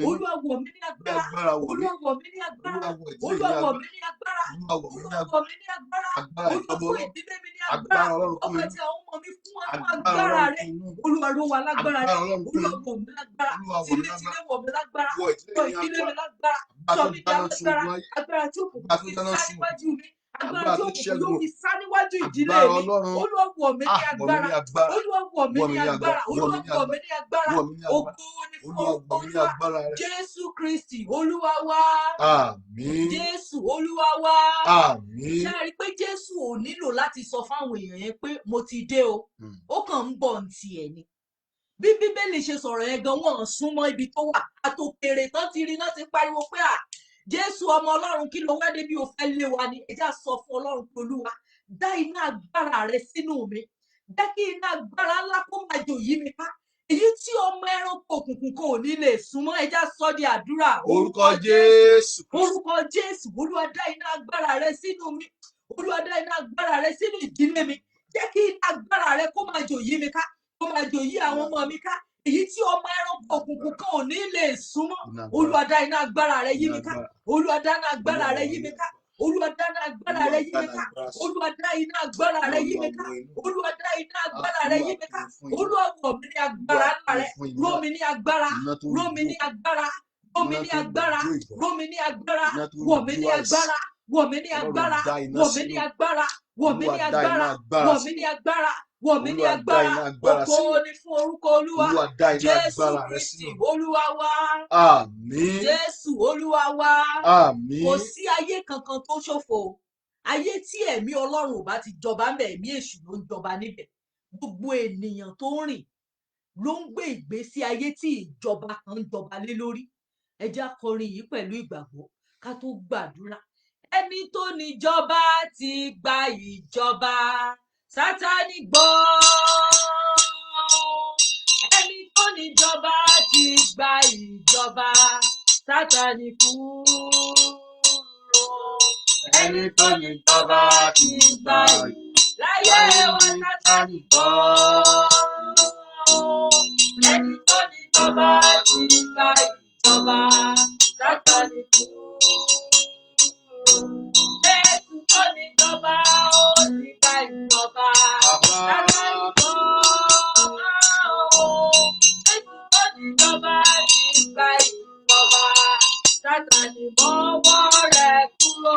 Olúwa wọ̀ mí ní agbára Olúwa wọ̀ mí ní agbára Olúwa wọ̀ mí ní agbára Olúwa wọ̀ mí ní agbára Olúwa fún ìdílé mi ní agbára ọkọ tí àwọn ọmọ mi fún wọn ní agbára rẹ Olúwa ló wà lágbára rẹ Olúwa wọ̀ mí lágbára tilétilé wọ̀ mí lágbára wọ̀ ìdílé mi lágbára sọ mí di agbára agbára tí òkùnkùn fi sá níwájú mi agbára tí òkùnkùn yóò fi sá níwájú ìdílé mi Olúwa wọ̀ mí ní agbára Olúwa wọ̀ mí ní agbára Olúwa wọ̀ mí ní agbára ògo ni fún orúkọ Olúwa Jésù Kristi Olúwa wa àmín Jésù Olúwa wa àmín ṣe rí pé Jésù ò nílò láti sọ fáwọn èèyàn yẹn pé mo ti dé o ó kàn ń bọ̀ ní tiẹ̀ ni bí bíbélì ṣe sọ̀rọ̀ yẹn gan wọ́n súnmọ́ ibi tó wà àtòkèrè tán ti rí náà ti pariwo pé Jésù ọmọ Ọlọ́run kí ló wá dé bí o fẹ́ lé wa ni. Ẹ já sọ fún Ọlọ́run pé Olúwa dá iná agbára rẹ sínú mi, jẹ́ kí iná agbára ńlá kó máa jò yí mi ká, èyí tí ọmọ ẹranko òkùnkùn kò ní lè súnmọ́. Ẹ já sọ di àdúrà. Orúkọ Jésù. Orúkọ Jésù. Olúwa dá iná agbára rẹ sínú mi, Olúwa dá iná agbára rẹ sínú ìdílé mi, jẹ́ kí iná agbára rẹ kó máa jò yí mi ká, kó máa jò yí àwọn ọmọ mi ká, èyí tí ọmọ ẹranko òkùnkùn kan ò ní lè súnmọ́. Olúwa dá iná agbára rẹ yí mi ká, Olúwa dá iná agbára rẹ yí mi ká, Olúwa dá iná agbára rẹ yí mi ká, Olúwa dá iná agbára rẹ yí mi ká, Olúwa dá iná agbára rẹ yí mi ká. Olúwa wọ̀ mí ní agbára ńlá rẹ, rọ̀ mí ní agbára, rọ̀ mí ní agbára, rọ̀ mí ní agbára, rọ̀ mí ní agbára, wọ̀ mí ní agbára, wọ̀ mí ní agbára, wọ̀ mí ní agbára, wọ̀ mí ní agbára, wọ̀ mí ní agbára, wọ̀ mí ní agbára. Ògo ni fún orúkọ Olúwa. Jésù Kristi Olúwa wa. Àmín. Jésù Olúwa wa. Àmín. Kò sí ayé kankan tó ṣòfò. Ayé tí ẹ̀mí Ọlọ́run ò bá ti jọba ńbẹ̀, ẹ̀mí èṣù ló ń jọba níbẹ̀. Gbogbo ènìyàn tó ń rìn ló ń gbé ìgbésí ayé tí ìjọba kan ń jọba lé lórí. Ẹ jẹ́ á kọrin yìí pẹ̀lú ìgbàgbọ́ ká tó gbàdúrà. Ẹni tó níjọba ti gba ìjọba, Sátánì gbọ́. Ẹni tó níjọba ti gba ìjọba, Sátánì kúrò. Ẹni tó níjọba ti gba ìjọba, láyé wa Sátánì gbọ́. Ẹni tó níjọba ti gba ìjọba, Sátánì kúrò. Jésù tó níjọba ó ti gba ìjọba, Sátánì gbọ́. Jésù tó níjọba ti gba ìjọba, Sátánì mọ́wọ́ rẹ̀ kúrò.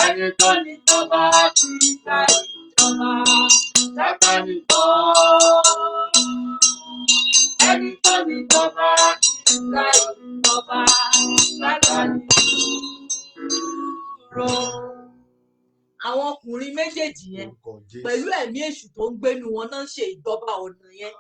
Ẹni tó níjọba ti gba ìjọba, Sátánì gbọ́. Ẹni tó níjọba ti gba ìjọba, Sátánì kúrò. Àwọn ọkùnrin méjèèjì yẹn pẹ̀lú ẹ̀mí èṣù tó ń gbénu wọn náà ń ṣe ìjọba ọ̀nà yẹn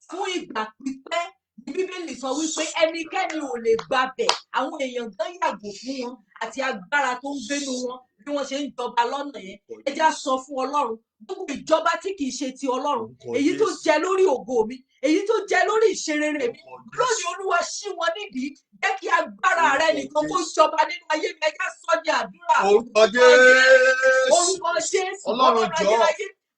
fún ìgbà pípẹ́. Ní Bíbélì sọ wípé ẹnikẹ́ni ò lè gbabẹ̀, àwọn èèyàn gan yàgò fún wọn àti agbára tó ń gbénu wọn bí wọ́n ṣe ń jọba lọ́nà yẹn. Ẹ já sọ fún Ọlọ́run gbogbo ìjọba tí kì í ṣe ti Ọlọ́run, èyí tó jẹ lórí ògo mi, èyí tó jẹ lórí ìṣerere mi, lónìí Olúwa ṣí wọn nídìí, jẹ́ kí agbára rẹ nìkan kó jọba nínú ayé mi. Ẹ já sọ di àdúrà. Orúkọ Jésù. Orúkọ Jésù. Ọlọ́run jọ̀ọ́.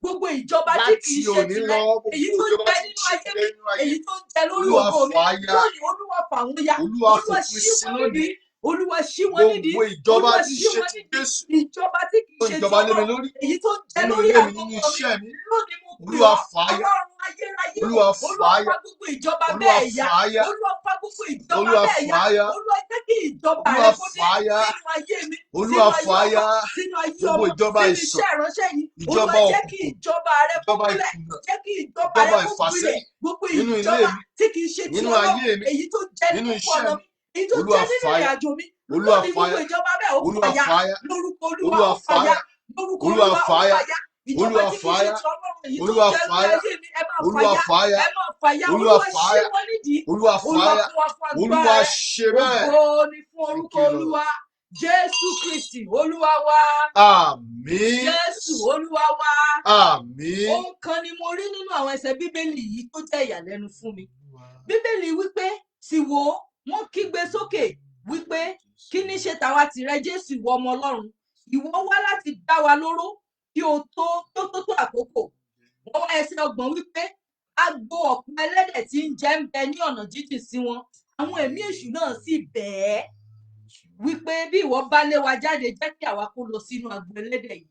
Gbogbo ìjọba tí kì í ṣe tirẹ̀, èyí tó jẹ nínú ayé mi, èyí tó jẹ lórí ògo mi, lónìí Olúwa fà wọ́n ya, Olúwa ṣí wọn nídìí, Olúwa ṣí wọn nídìí, gbogbo ìjọba Olúwa tí ṣí ṣe wọn ti nídìí. Jésù, Ìjọba tí kì í ṣe ti ìjọba lé mi Ọlọ́run, lórí, èyí tó jẹ nínú lórí ilé mi, àkókò nínú mi, iṣẹ́ mi, lónìí mo pè Olúwa ọ́, fà á ya. Ọlọ́run ayérayé, Olúwa fà Olúwa á ya. fà gbogbo ìjọba Olúwa bẹ́ẹ̀ ya, fà á ya. Olúwa fà gbogbo ìjọba Olúwa bẹ́ẹ̀ fà á ya, ya. Olúwa jẹ́ kí ìjọba Olúwa rẹ kó dé fà á ya. sínú ayé mi, Olúwa sínú fà á ayé ya. ọmọ, sínú ayé Gbogbo ọmọ, ìjọba sínú ìṣàn, iṣẹ́ ìránṣẹ́ yìí. ìjọba Olúwa jẹ́ kí òkùnkùn, ìjọba rẹ kó ìjọba gúnlẹ̀, ìkùnà, jẹ́ kí ìjọba ìjọba rẹ kó ìfàsẹ́yìn gbilẹ̀. Gbogbo nínú ilé ìjọba mi, tí kì í ṣe ti nínú Ọlọ́run, ayé mi, èyí tó jẹ́ nínú nínú iṣẹ́ ọ̀nà mi, mi, èyí tó Olúwa jẹ́ nínú fà á ìrìn ya. àjò mi, Olúwa lónìí fà á gbogbo ya. ìjọba bẹ́ẹ̀ ó Olúwa fàya, fà á ya. lórúkọ Olúwa Olúwa ó fà á fàya, ya. lórúkọ Olúwa Olúwa ó fà á ya. fàya. Ìjọba Olúwa tí kì fà í á ṣe ya. ti Ọlọ́run, èyí tó Olúwa jẹ́ fà á lórí ya. ayé mi, ẹ máa Olúwa fàya, fà á ya. ẹ máa fàya. Olúwa Olúwa fà á ṣí ya. wọn nídìí, Olúwa fà á Olúwa ya. fún wa fún agbára Olúwa rẹ. ṣe bẹ́ẹ̀. Ògo ni fún Thank orúkọ you, Lord. Olúwa. Jésù Kristi Olúwa wa. Àmín. Jésù Olúwa wa. Àmín. Ohun kan ni mo rí nínú àwọn ẹsẹ̀ Bíbélì yìí tó jẹ́ ìyàlẹ́nu fún mi. Bíbélì wípé sì wò ó, wọ́n kígbe sókè wípé kí ní ṣe tàwa tìrẹ Jésù ìwọ ọmọ Ọlọ́run, ìwọ wá láti dá wa lóró kí o tó àkókò. Wọ́n wá ẹsẹ̀ 30 wípé agbo ọ̀pọ̀ ẹlẹ́dẹ̀ tí ń jẹ ń bẹ ní ọ̀nà jíjìn sí wọn. Àwọn ẹ̀mí èṣù náà sì bẹ̀ ẹ́ wípé bí ìwọ bá lé wa jáde, jẹ́ kí àwa kó lọ sínú agbo ẹlẹ́dẹ̀ yìí.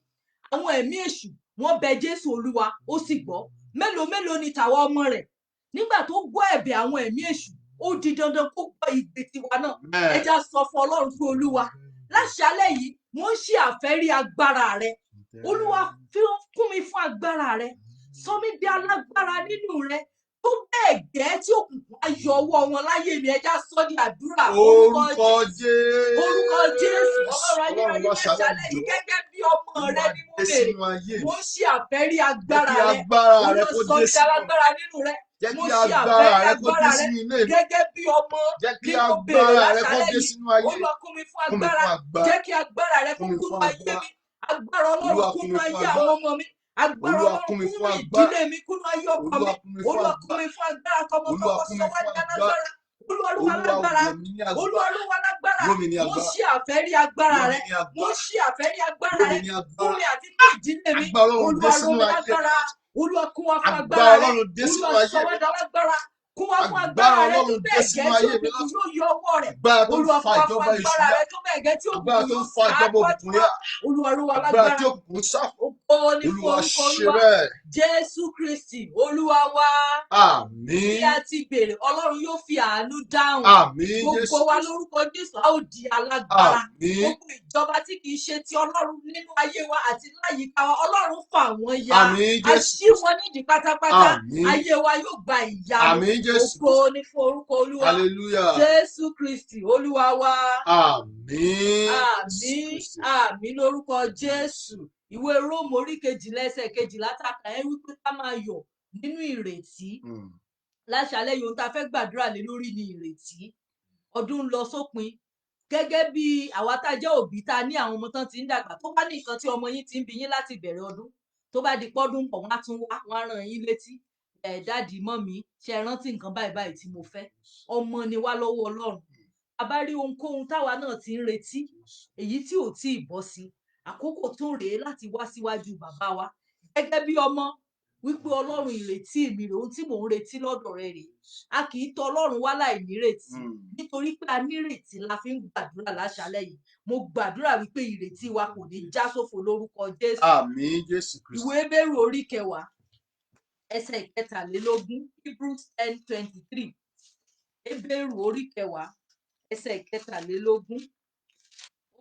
Àwọn ẹ̀mí èṣù wọ́n bẹ Jésù Olúwa, ó sì gbọ́. Mélòó ni tàwa ọmọ rẹ̀? Nígbà tó gbọ́ ẹ̀bẹ̀ àwọn ẹ̀mí èṣù, ó di dandan kó gbọ́ igbe tiwa náà. Ẹ já sọ fún Ọlọ́run pé Olúwa, láṣálẹ́ yìí wọ́n ń ṣe àfẹ́rí agbára rẹ. Olúwa kún mi fún agbára rẹ, sọ mí di alágbára nínú rẹ, tó bẹ́ẹ̀ gẹ́ tí òkùnkùn á yọ ọwọ́ wọn láyé mi. Ẹ já sọ di àdúrà. Orúkọ Jésù. Orúkọ Jésù. Ọlọ́run ayérayé, láṣálẹ́ yìí gẹ́gẹ́ bí ọmọ rẹ ni mo béèrè. Mo ń ṣe àfẹ́rí agbára rẹ. Olúwa sọ mí di alágbára nínú rẹ. Jẹ́ mo kí ṣe agbára àfẹ́rí rẹ kó dé agbára rẹ sínú ilé mi. gẹ́gẹ́ bí ọmọ Jẹ́ kí ni mo béèrè agbára rẹ kó láṣálẹ́ dé yìí. sínú ayé. Olúwa kún mi fún Kún mi agbára, fún agbára. jẹ́ kí agbára rẹ kó Kún mi kúnnú fún ayé agbára. mi. Agbára Ọlọ́run Olúwa kún kúnnú mi fún ayé agbára. àwọn ọmọ mi. Agbára Olúwa Ọlọ́run kún mi kúnnú fún agbára. ìdílé mi, kúnnú ayé ọkọ mi. Olúwa kún mi fún Olúwa kún agbára. mi fún agbára Olúwa tọmọtọmọ kún mi sọwọ́ fún ẹ̀dá agbára. lágbára. Olúwa Olúwa lágbára. wọ̀ mí ní Olúwa agbára. lágbára. Wọ̀ mí ní Mo agbára. ṣe àfẹ́rí agbára Wọ̀ mí rẹ. ní Mo agbára. ṣe àfẹ́rí agbára Wọ̀ mí rẹ ní fún agbára. mi àti fún ìdílé mi. Agbára Ọlọ́run dé Olúwa ró sínú mi ayé mi. lágbára. Olúwa kún wa fún agbára Agbára rẹ. Ọlọ́run dé sínú Olúwa ayé sọ wá mi. dá lágbára. Kún wa fún Agbára agbára rẹ tó Ọlọ́run dé bẹ́ẹ̀ sínú gẹ́ tí ayé mi òkùnkùn lọ́tún. yóò yọ ọwọ́ rẹ̀. Agbára tó ń Olúwa fa kún wa fún ìjọba èṣù agbára yá. rẹ tó bẹ́ẹ̀ gẹ́ tí Agbára òkùnkùn tó yóò ń fa sá ìjọba òkùnkùn pátá. yá. Olúwa ró wa Agbára lágbára. tí òkùnkùn sá fún. Ògo ni fún Olúwa orúkọ ṣe Olúwa. bẹ́ẹ̀. Jésù Kristi Olúwa wa. Bí Àmín. a ti béèrè, Ọlọ́run yóò fi àánú dáhùn. Àmín Gbogbo Jésù wa Kristi. lórúkọ Jésù a ó di alágbára. Àmín. Gbogbo ìjọba tí kì í ṣe ti Ọlọ́run nínú ayé wa àti láyìíká wa, Ọlọ́run fà wọ́n ya. Àmín A Jésù ṣí wọn nídìí pátápátá. Àmín. Ayé wa yóò gba ìyanu. Àmín Jésù Ògo ni fún orúkọ Olúwa. Hallelujah. Jésù Kristi Olúwa wa. Àmín. Àmín, àmín lórúkọ Jésù. Ìwé Róòmù orí 12 tàkà ẹ́ wípé ká máa yọ̀ nínú ìrètí. Láṣálẹ́ yìí ohun tá a fẹ́ gbàdúrà lé lórí ni ìrètí. Ọdún ń lọ sópin. Gẹ́gẹ́ bí àwa tá a jẹ́ òbí tá a ní àwọn ọmọ tán ti ń dàgbà, tó bá ní nǹkan tí ọmọ yín ti ń bi yín láti bẹ̀rẹ̀ ọdún, tó bá di pọ́dún pọ̀, wọ́n á tún wá, wọ́n á rán yín létí. Dáàdì mọ́mì, ṣé ẹ rántí nǹkan báyìí báyìí tí mo fẹ́? Ọmọ ni wá lọ́wọ́ Ọlọ́run. A bá rí ohunkóhun táwa náà ti ń retí, èyí tí ò tí ì bọ́ sí, àkókò tó rèé láti wá síwájú bàbá wa. Gẹ́gẹ́ bí ọmọ, wípé Ọlọ́run ìrètí mi rè, ohun tí mò ń retí lọ́dọ̀ rẹ rèé. A kì í tọ Ọlọ́run wá láì nírètí. Nítorí pé a nírètí la fi ń gbàdúrà láṣálẹ́ yìí. Mo gbàdúrà wípé ìrètí wa kò ní já sófo lórúkọ Jésù. Àmín Jésù Kristi. Ìwé Hébérù orí 10 ẹsẹ̀ 13, Hebrews 10:23. Hébérù orí 10 ẹsẹ̀ 13.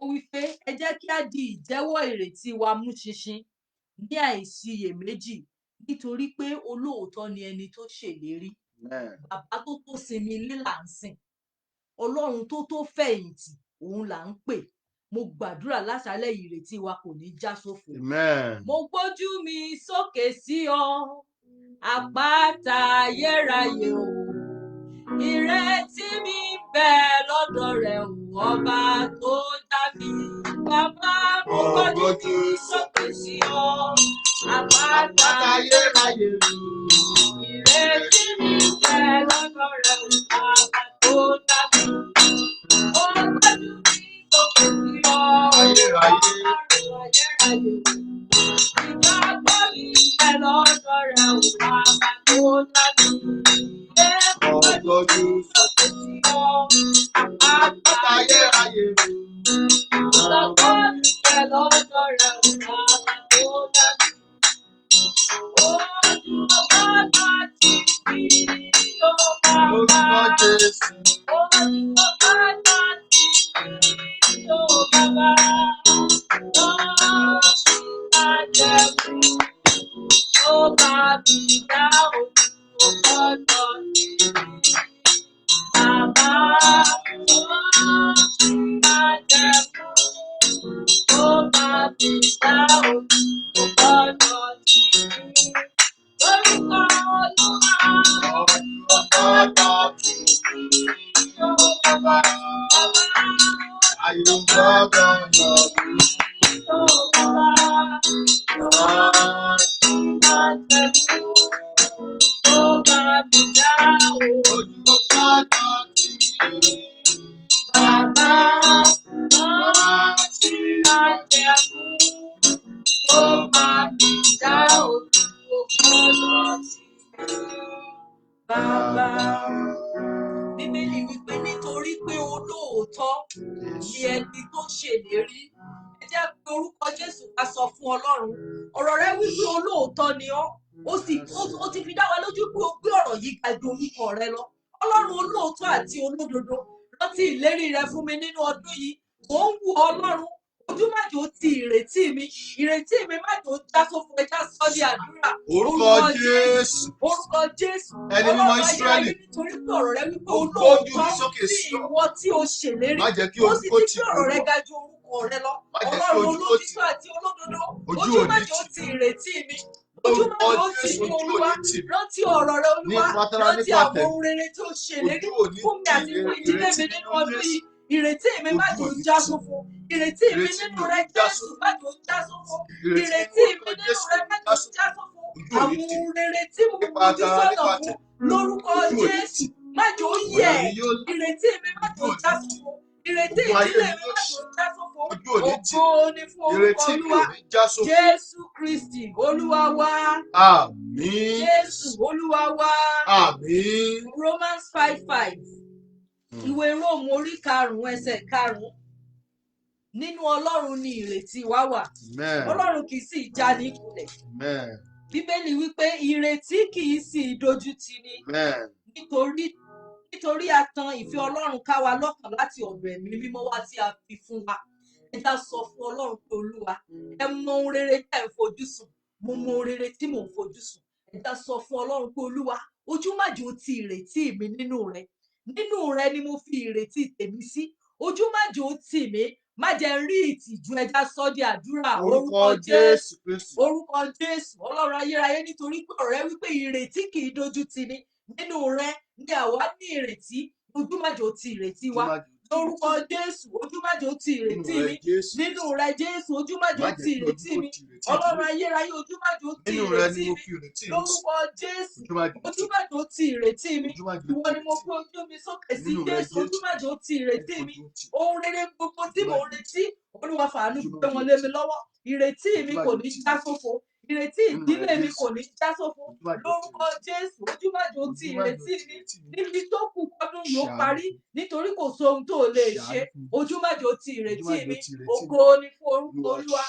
Ó wí pé ẹ jẹ́ kí á di ìjẹ́wọ́ ìrètí wa mú ṣinṣin ní àìsiyèméjì, nítorí pé olóòótọ́ ni ẹni tó ṣèlérí. Bàbá tó tó sinmi ilé là ń sìn. Ọlọ́run tó tó fẹ̀yìntì òun là ń pè. Mo gbàdúrà láṣálẹ́ ìrètí wa kò ní já sófo. Mo gbójú mi sókè sí ọ, àpáta ayérayé o. Ìrètí mi bẹ lọ́dọ̀ rẹ o, ọba tó dá mi. Bàbá mo gbójú mi sókè sí ọ, àpáta ayérayé o. Ìrètí mi bẹ lọ́dọ̀ rẹ o, bàbá tó dá mi. Mo gbójú mi sókè sí ọ, ayérayé o. Ìgbàgbọ́ mi bẹ lọ́dọ̀ rẹ o, bàbá tó dá mi. Mo gbójú sókè sí ọ, àpáta ayérayé o. Ìgbàgbọ́ mi bẹ lọ́dọ̀ rẹ o, bàbá tó dá mi. Ojú ọba bá ti rí o bàbá. Ojú ọba bá ti rí o bàbá. Lọ́ọ̀sì máa jẹ fún ó bá mi dá ojú ọgbọ́dọ̀ ní. Bàbá lọ́ọ̀sì máa jẹ fún ó bá mi dá ojú ọgbọ́dọ̀ ní. Orúkọ Olúwa ọgbọ́dọ̀ ti rí o bàbá. Ayé gbọ́dọ̀ lọ sí o bàbá. Lọ́ọ̀sì máa jẹ fún ó bá mi dá ojú ọgbọ́dọ̀ ti rí. Bàbá lọ́ọ̀sì máa jẹ fún ó bá mi dá ojú ọgbọ́dọ̀ ti rí. Bàbá. Bíbélì wípé nítorí pé olóòótọ́ ni ẹni tó ṣèlérí. Ẹ jẹ́ pé orúkọ Jésù ká sọ fún Ọlọ́run. Ọ̀rọ̀ rẹ wípé olóòótọ́ ni ọ́. Ó ti fi dá wa lójú pé o gbé ọ̀rọ̀ yìí ga ju orúkọ rẹ lọ. Ọlọ́run olóòótọ́ àti olódodo. Rántí ìlérí rẹ fún mi nínú ọdún yìí. Mò ń wù Ọlọ́run. Ojú má jò ti ìrètí mi. Ìrètí mi má jò já sófo, ẹja sọ ní àdúrà. Orúkọ Jésù. Orúkọ Jésù. Ẹni mímọ́ Ísírẹ́lì. Nítorí pé ọ̀rọ̀ rẹ wípé olóòótọ́ sí ìwọ tí o ṣèlérí. Má jẹ́ kí Ó ojú sì kó ti tì gbé ọ̀rọ̀ rẹ ga ju orúkọ rẹ lọ. Má jẹ́ kí Ọlọ́run ojú kó tì olóòtítọ́ àti olódodo. Ojú Ojú ò má ní jò tì. ti ìrètí mi. ojú má jẹ́ ó tì mí Olúwa, rántí ọ̀rọ̀ rẹ Olúwa, rántí àwọn ohun rere tó ṣèlérí fún mi àti fún ìdílé mi nínú ọdún yìí. Ìrètí mi má jò já sófo, ìrètí mi nínú rẹ Jésù má jò já sófo, ìrètí mi nínú rẹ má jò já sófo. Àwọn ohun rere tí mo fojú sọ́nà fún lórúkọ Jésù má jò yẹ̀, ìrètí mi má jò já sófo, ìrètí ìdílé mi má jò já sófo. Ògo ni fún orúkọ Olúwa Jésù Kristi Olúwa wa. Àmín. Jésù Olúwa wa. Àmín. Romans 5:5. Ìwé Róòmù orí 5 ẹsẹ̀ 5. Nínú Ọlọ́run ni ìrètí wa wà. Ọlọ́run kì í sì já ní ìkulẹ̀. Bíbélì wípé ìrètí kì í sì dójútì ni. Nítorí a tan ìfẹ́ Ọlọ́run ká wa lọ́kàn láti ọ̀dọ̀ ẹ̀mí mímọ́ wá tí a fi fún wa. Ẹ já sọ fún Ọlọ́run pé Olúwa, ẹ mọ ohun rere tí ẹ ń fojú sùn, mo mọ ohun rere tí mò ń fojú sùn. Ẹ já sọ fún Ọlọ́run pé Olúwa, ojú má jò tì ìrètí mi nínú rẹ. Nínú rẹ ni mo fi ìrètí tèmi sí. Ojú má jò tì mí, má jẹ́ rí ìtìjú. Ẹ já sọ di àdúrà orúkọ Jésù. Orúkọ Jésù Ọlọ́run ayérayé, nítorí pé ọ̀rẹ́ wípé ìrètí kì í dojú tì ni. Nínú rẹ ni àwa ní ìrètí. Ojú má jò tì ìrètí wa. Lórúkọ Jésù, ojú má jò tì ìrètí mi. Nínú rẹ Jésù, ojú má jò tì ìrètí mi. Ọlọ́run ayérayé, ojú má jò tì ìrètí mi. Lórúkọ Jésù, ojú má jò tì ìrètí mi. Ìwọ ni mo gbé ojú mi sókè sí Jésù, ojú má jò tì ìrètí mi. Ohun rere gbogbo tí mò ń retí, Olúwa fàánú gbé wọn lé mi lọ́wọ́. Ìrètí mi kò ní já sófo. Ìrètí ìdílé mi kò ní já sófo. Lórúkọ Jésù, ojú má jò tì ìrètí mi. Níbi tó kù kọ́dún yóò parí, nítorí kò sóhun tó lè ṣe. Ojú má jò tì ìrètí mi. Ògo ni fún orúkọ Olúwa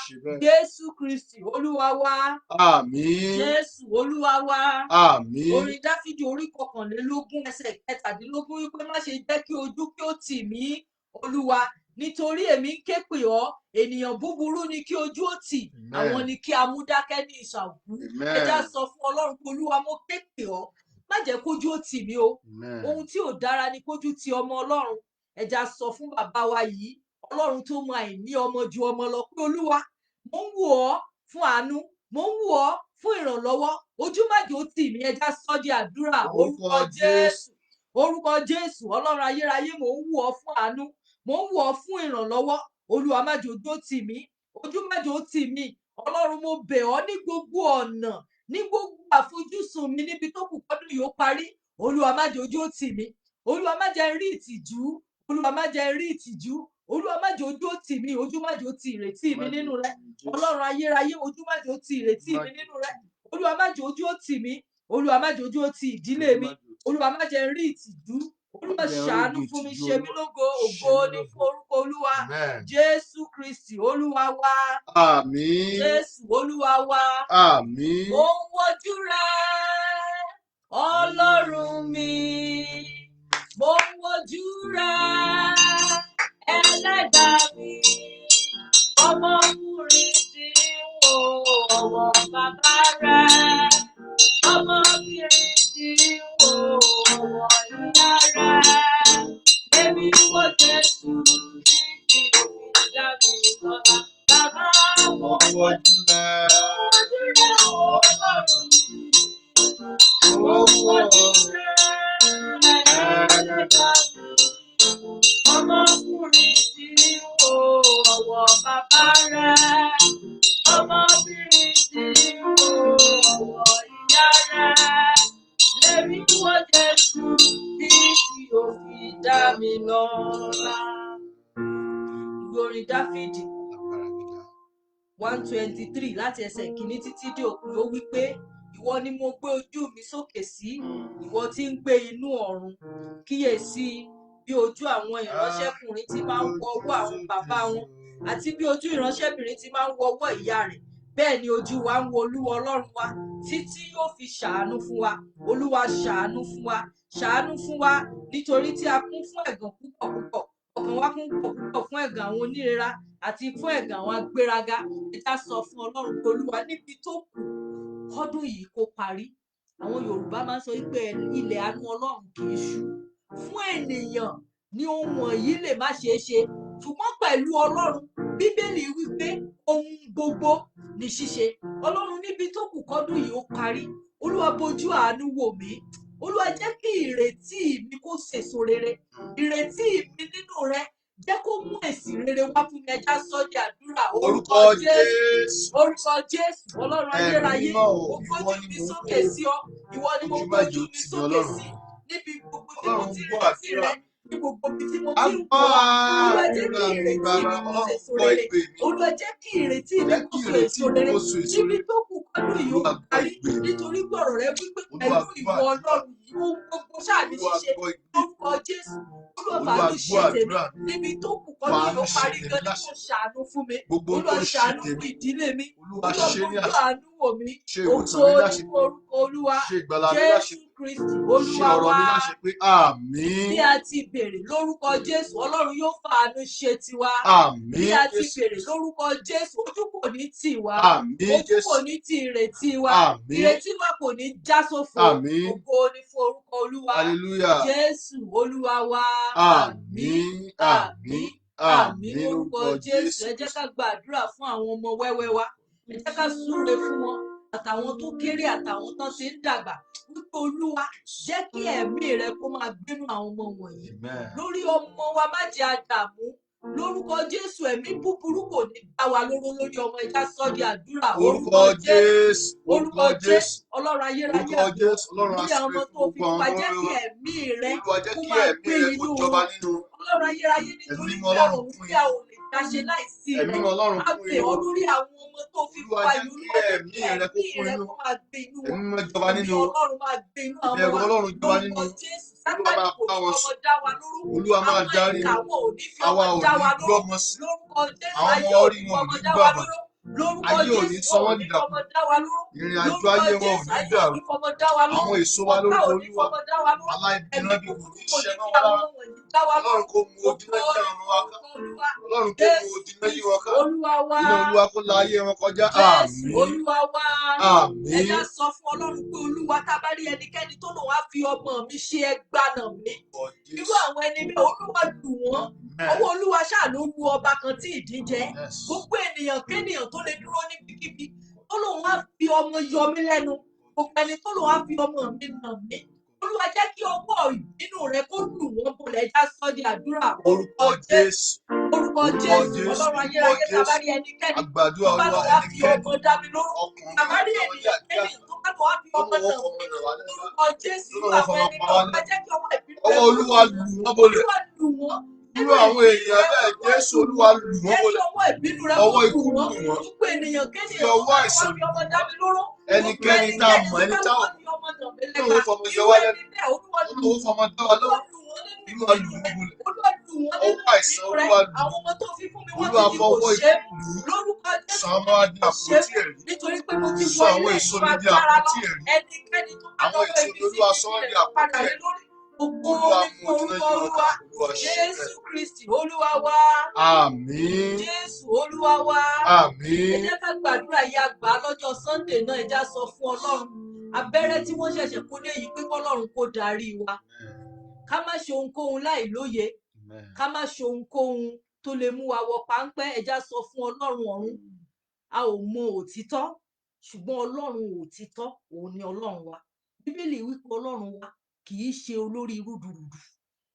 Jésù Kristi Olúwa wa. Àmín. Jésù Olúwa wa. Àmín. Orin Dáfídì orí 21 ẹsẹ̀ 17 wípé má ṣe jẹ́ kí ojú kí ó tì mí Olúwa, nítorí èmi ń ké pè ọ́. Ènìyàn búburú ni kí ojú ó tì, àwọn ni kí a mú dákẹ́ ní ìṣàwù. Ẹ já sọ fún Ọlọ́run pé Olúwa, mo ké pè ọ́, má jẹ́ kójú ó tì mí o. Ohun tí ò dára ni kójú ti ọmọ Ọlọ́run. Ẹ já sọ fún bàbá wa yìí, Ọlọ́run tó mọ àìní ọmọ ju ọmọ lọ, pé Olúwa, mo ń wò ọ́ fún àánú, mo ń wò ọ́ fún ìrànlọ́wọ́. Ojú má jò tì mí. Ẹ já sọ di àdúrà orúkọ Jésù. Orúkọ Jésù Ọlọ́run ayérayé, mo ń wò ọ́ fún àánú, mo ń wò ọ́ fún ìrànlọ́wọ́. Olúwa má jò ojú tì mí. Ojú má jò tì mí. Ọlọ́run, mo bẹ̀ ọ́ ní gbogbo ọ̀nà, ní gbogbo àfojúsùn mi níbi tó kù kọ́dún yóò parí. Olúwa má jò ojú tì mí. Olúwa má jẹ́ rí ìtìjú. Olúwa má jẹ́ rí ìtìjú. Olúwa má jò ojú tì mí. Ojú má jò tì ìrètí mi nínú rẹ. Ọlọ́run ayérayé, ojú má jò tì ìrètí mi nínú rẹ. Olúwa má jò ojú tì mí. Olúwa má jò ojú tì ìdílé mi. Olúwa má jẹ́ rí ìtìjú. Olúwa ṣàánú fún mi, ṣe mí lógo. Ògo ni fún orúkọ Olúwa Jésù Kristi Olúwa wa. Àmín. Jésù Olúwa wa. Àmín. Mo ń wojú rẹ Ọlọ́run mi, mo ń wojú rẹ Ẹlẹ́dàá mi. Ọmọkùnrin tí ń wo ọwọ́ bàbá rẹ̀, ọmọbìnrin tí ń wo ọwọ́ ìyá rẹ̀. Èmi wo Jésù títí ó fi dá mi lọ́lá. Bàbá, mo ń wojú rẹ Ọlọ́run mi, mo ń wojú rẹ Ẹlẹ́dàá mi. Ọmọkùnrin tí ń wo ọwọ́ bàbá rẹ̀, ọmọbìnrin tí ń wo ọwọ́ ìyá rẹ̀. Èmi wo Jésù títí ó fi dá mi lọ́lá. Ìwé orin Dáfídì 123 láti ẹsẹ̀ 1 títí dé òpin, ó wí pé ìwọ ni mo gbé ojú mi sókè sí, ìwọ tí ń gbé inú ọ̀run. Kíyèsí bí ojú àwọn ìránṣẹ́kùnrin ti máa ń wọ ọwọ́ àwọn bàbá wọn, àti bí ojú ìránṣẹ́bìnrin ti máa ń wọ ọwọ́ ìyá rẹ̀, bẹ́ẹ̀ ni ojú wa ń wo Olúwa Ọlọ́run wa títí yóò fi ṣàánú fún wa. Olúwa ṣàánú fún wa, ṣàánú fún wa, nítorí tí a kún fún ẹ̀gàn púpọ̀ púpọ̀. Ọkàn wa kún púpọ̀ fún ẹ̀gàn àwọn onírera àti fún ẹ̀gàn àwọn agbéraga. Ẹ já sọ fún Ọlọ́run pé Olúwa, níbi tó kù kọ́dún yìí kó parí. Àwọn Yorùbá máa ń sọ pé ilẹ̀ àánú Ọlọ́run kì í ṣú. Fún ènìyàn ni ohun wọ̀nyí lè má ṣeé ṣe, ṣùgbọ́n pẹ̀lú Ọlọ́run Bíbélì wípé ohun gbogbo ní ṣíṣe. Ọlọ́run níbi tó kù kọ́dún yìí ó parí, Olúwa bójú àánú wò mí. Olúwa jẹ́ kí ìrètí mi kó sèso rere. Ìrètí mi nínú rẹ jẹ́ kó mú èsì rere wá fún mi. Ẹja sọ di àdúrà. Orúkọ Jésù. Orúkọ Jésù. Ọlọ́run ayérayé. Mo gbójú mi sókè sí ọ. Ìwọ ni mo gbójú mi sókè sí. Níbi gbogbo tí mo ti retí rẹ. Ní gbogbo ibi tí mo ti ń bọ̀. Olúwa jẹ́ kí ìrètí mi kó sèso rere. Olúwa jẹ́ kí ìrètí mi kó sèso rere. Níbi tó kù kọ́dún yìí ó parí. Nítorí gbọ̀rọ̀ rẹ wípé pẹ̀lú ìwọ Ọlọ́run yìí ó gbogbo ṣáà ní ṣíṣe. Lórúkọ Jésù. Olúwa fàánú ṣe tèmi. Níbi tó kù kọ́dún yìí ó parí gan ni kó ṣàánú fún mi. Olúwa ṣàánú fún ìdílé mi. Olúwa bójú àánú wò mí. Ògo ni orúkọ Olúwa. Jésù Kristi Olúwa wa. Bí a ti bèrè lórúkọ Jésù, Ọlọ́run yóò fàánú ṣe tiwa. Bí a ti bèrè lórúkọ Jésù, ojú kò ní tì wá. Ojú kò ní tì ìrètí wa. Ìrètí wa kò ní já sófo. Ògo ni fún orúkọ Olúwa. Jésù Olúwa wa. Àmín, àmín, àmín lórúkọ Jésù. Ẹ jẹ́ ká gbàdúrà fún àwọn ọmọ wẹ́wẹ́ wa. Ẹ jẹ́ ká súre fún wọn. Àtàwọn tó kéré àtàwọn tán ti ń dàgbà. Wípé Olúwa jẹ́ kí ẹ̀mí rẹ kó máa gbénú àwọn ọmọ wọ̀nyí. Lórí ọmọ wa má jẹ́ àdàmú. Lórúkọ Jésù ẹ̀mí búburú kò ní dá wa lóró lórí ọmọ. Ẹja sọ di àdúrà. Orúkọ Jésù. Orúkọ Jésù. Ọlọ́run ayérayé àbí lórí àwọn ọmọ tó fi wá jẹ́ kí ẹ̀mí rẹ kó máa gbé inú wọn. Ọlọ́run ayérayé nítorí pé àwọn òun tí a ò lè dáṣe láìsí rẹ. A bẹ̀ ọ́ lórí àwọn ọmọ tó fi wá yìí. Olúwa jẹ́ kí ẹ̀mí rẹ kó máa gbé inú wọn. Ẹ̀mí Ọlọ́run máa gbé inú àwọn ọmọ. Lórúkọ Jésù. Sátánì kò ní ọmọ dá wa lóró. Àwọn ìkà wọn ò ní fi ọmọ dá wa lóró. Lórúkọ Jésù ayé ò ní fi ọmọ dá wa lóró. Lórúkọ Jésù ò ní fi ọmọ dá wa lóró. Ìrìn àjò ayé wọn ò ní dàrú. Àwọn èso wa lórúkọ Olúwa. Aláìbínú bí kò ní ṣẹ́ náà wá. Ọlọ́run kò mú ojú lẹ́yìn ọ̀run wa ká. Ọlọ́run kò mú ojú lẹ́yìn wọn ká. Iná Olúwa kó la ayé wọn kọjá. Àmín. Olúwa wa. Àmín. Ẹja sọ fún Ọlọ́run pé Olúwa tá bá rí ẹnikẹ́ni tó lòun á fi ọmọ mi ṣe ẹgbàna mi. Irú àwọn ẹni bẹ́ẹ̀ Olúwa lù wọ́n. Ọwọ́ Olúwa ṣáà ló lu ọba kan tí ìdí jẹ. Gbogbo ènìyàn kéènìyàn tó lè dúró níbikíbi tó lòun á fi ọmọ yọ mí lẹ́nu. Gbogbo ẹni tó lòun á fi ọmọ mi nà mí. Olúwa jẹ́ kí ọwọ́ ìbínú rẹ kó lù wọ́n bolẹ̀. Ẹja sọ di àdúrà. Orúkọ Jésù. Orúkọ Jésù. Ọlọ́run ayérayé tá bá rí ẹnikẹ́ni tó bá lòun á fi ọmọ dá mi lóró. Tá bá rí ẹnikẹ́ni tó bá lòun á fi ọmọ nà mí. Orúkọ Jésù. Àwọn ẹni náà bá jẹ́ kí ọwọ́ ìbínú rẹ ọwọ́ Olúwa lù wọ́n bolẹ̀. Olúwa lù wọ́n. Irú àwọn èèyàn bẹ́ẹ̀ Jésù Olúwa lù wọ́n bolẹ̀. Ọwọ́ ìbínú rẹ Ọwọ́ kó ikú lù lù wọ́n. wọ́n. Gbogbo ènìyàn kéènìyàn Fi tó ọwọ́ bá àìsàn fi ọmọ dá mi lóró. ẹnikẹ́ni tá a mọ̀ ẹni tá a Olúwa fọmọ jẹ wá lẹ́nu. Olúwa fọmọ dá wa lọ́wọ́. Olúwa lù wọ́n bolẹ̀. Ọwọ́ àìsàn Olúwa lù wọ́n. Olúwa fọwọ́ ikú lù wọ́n. Sọ ọmọ adé àpótí ẹ̀rí. Nítorí pé mo ti Sọ àwọn èso ní di àpótí ẹ̀rí. ẹnikẹ́ni tó bá Àwọn lọ́wọ́ èso ibi ní tí Olúwa sọ ọ́ di àpótí ẹ̀rí. Gbogbo Olúwa ní mú ojú orúkọ lẹ́yìn Olúwa. Olúwa ṣe Jésù Kristi Olúwa wa. Àmín. Jésù Olúwa wa. Ẹ Àmín. jẹ́ ká gbàdúrà yìí àgbà lọ́jọ́ Sunday náà. Ẹ já sọ fún Ọlọ́run. Abẹ́rẹ́ tí wọ́n ṣẹ̀ṣẹ̀ kó dé yìí pé kọ́lọ́run kó darí wa. Ká má ṣe ohunkóhun láì lóye. Ká má ṣe ohunkóhun tó lè mú wa wọ páńpẹ́. Ẹ já sọ fún Ọlọ́run ọ̀run. A ò mọ òtítọ́, ṣùgbọ́n Ọlọ́run òtítọ́ òun ni Ọlọ́run wa. Bíbélì wípé Ọlọ́run wa kì í ṣe olórí rúdurùdu.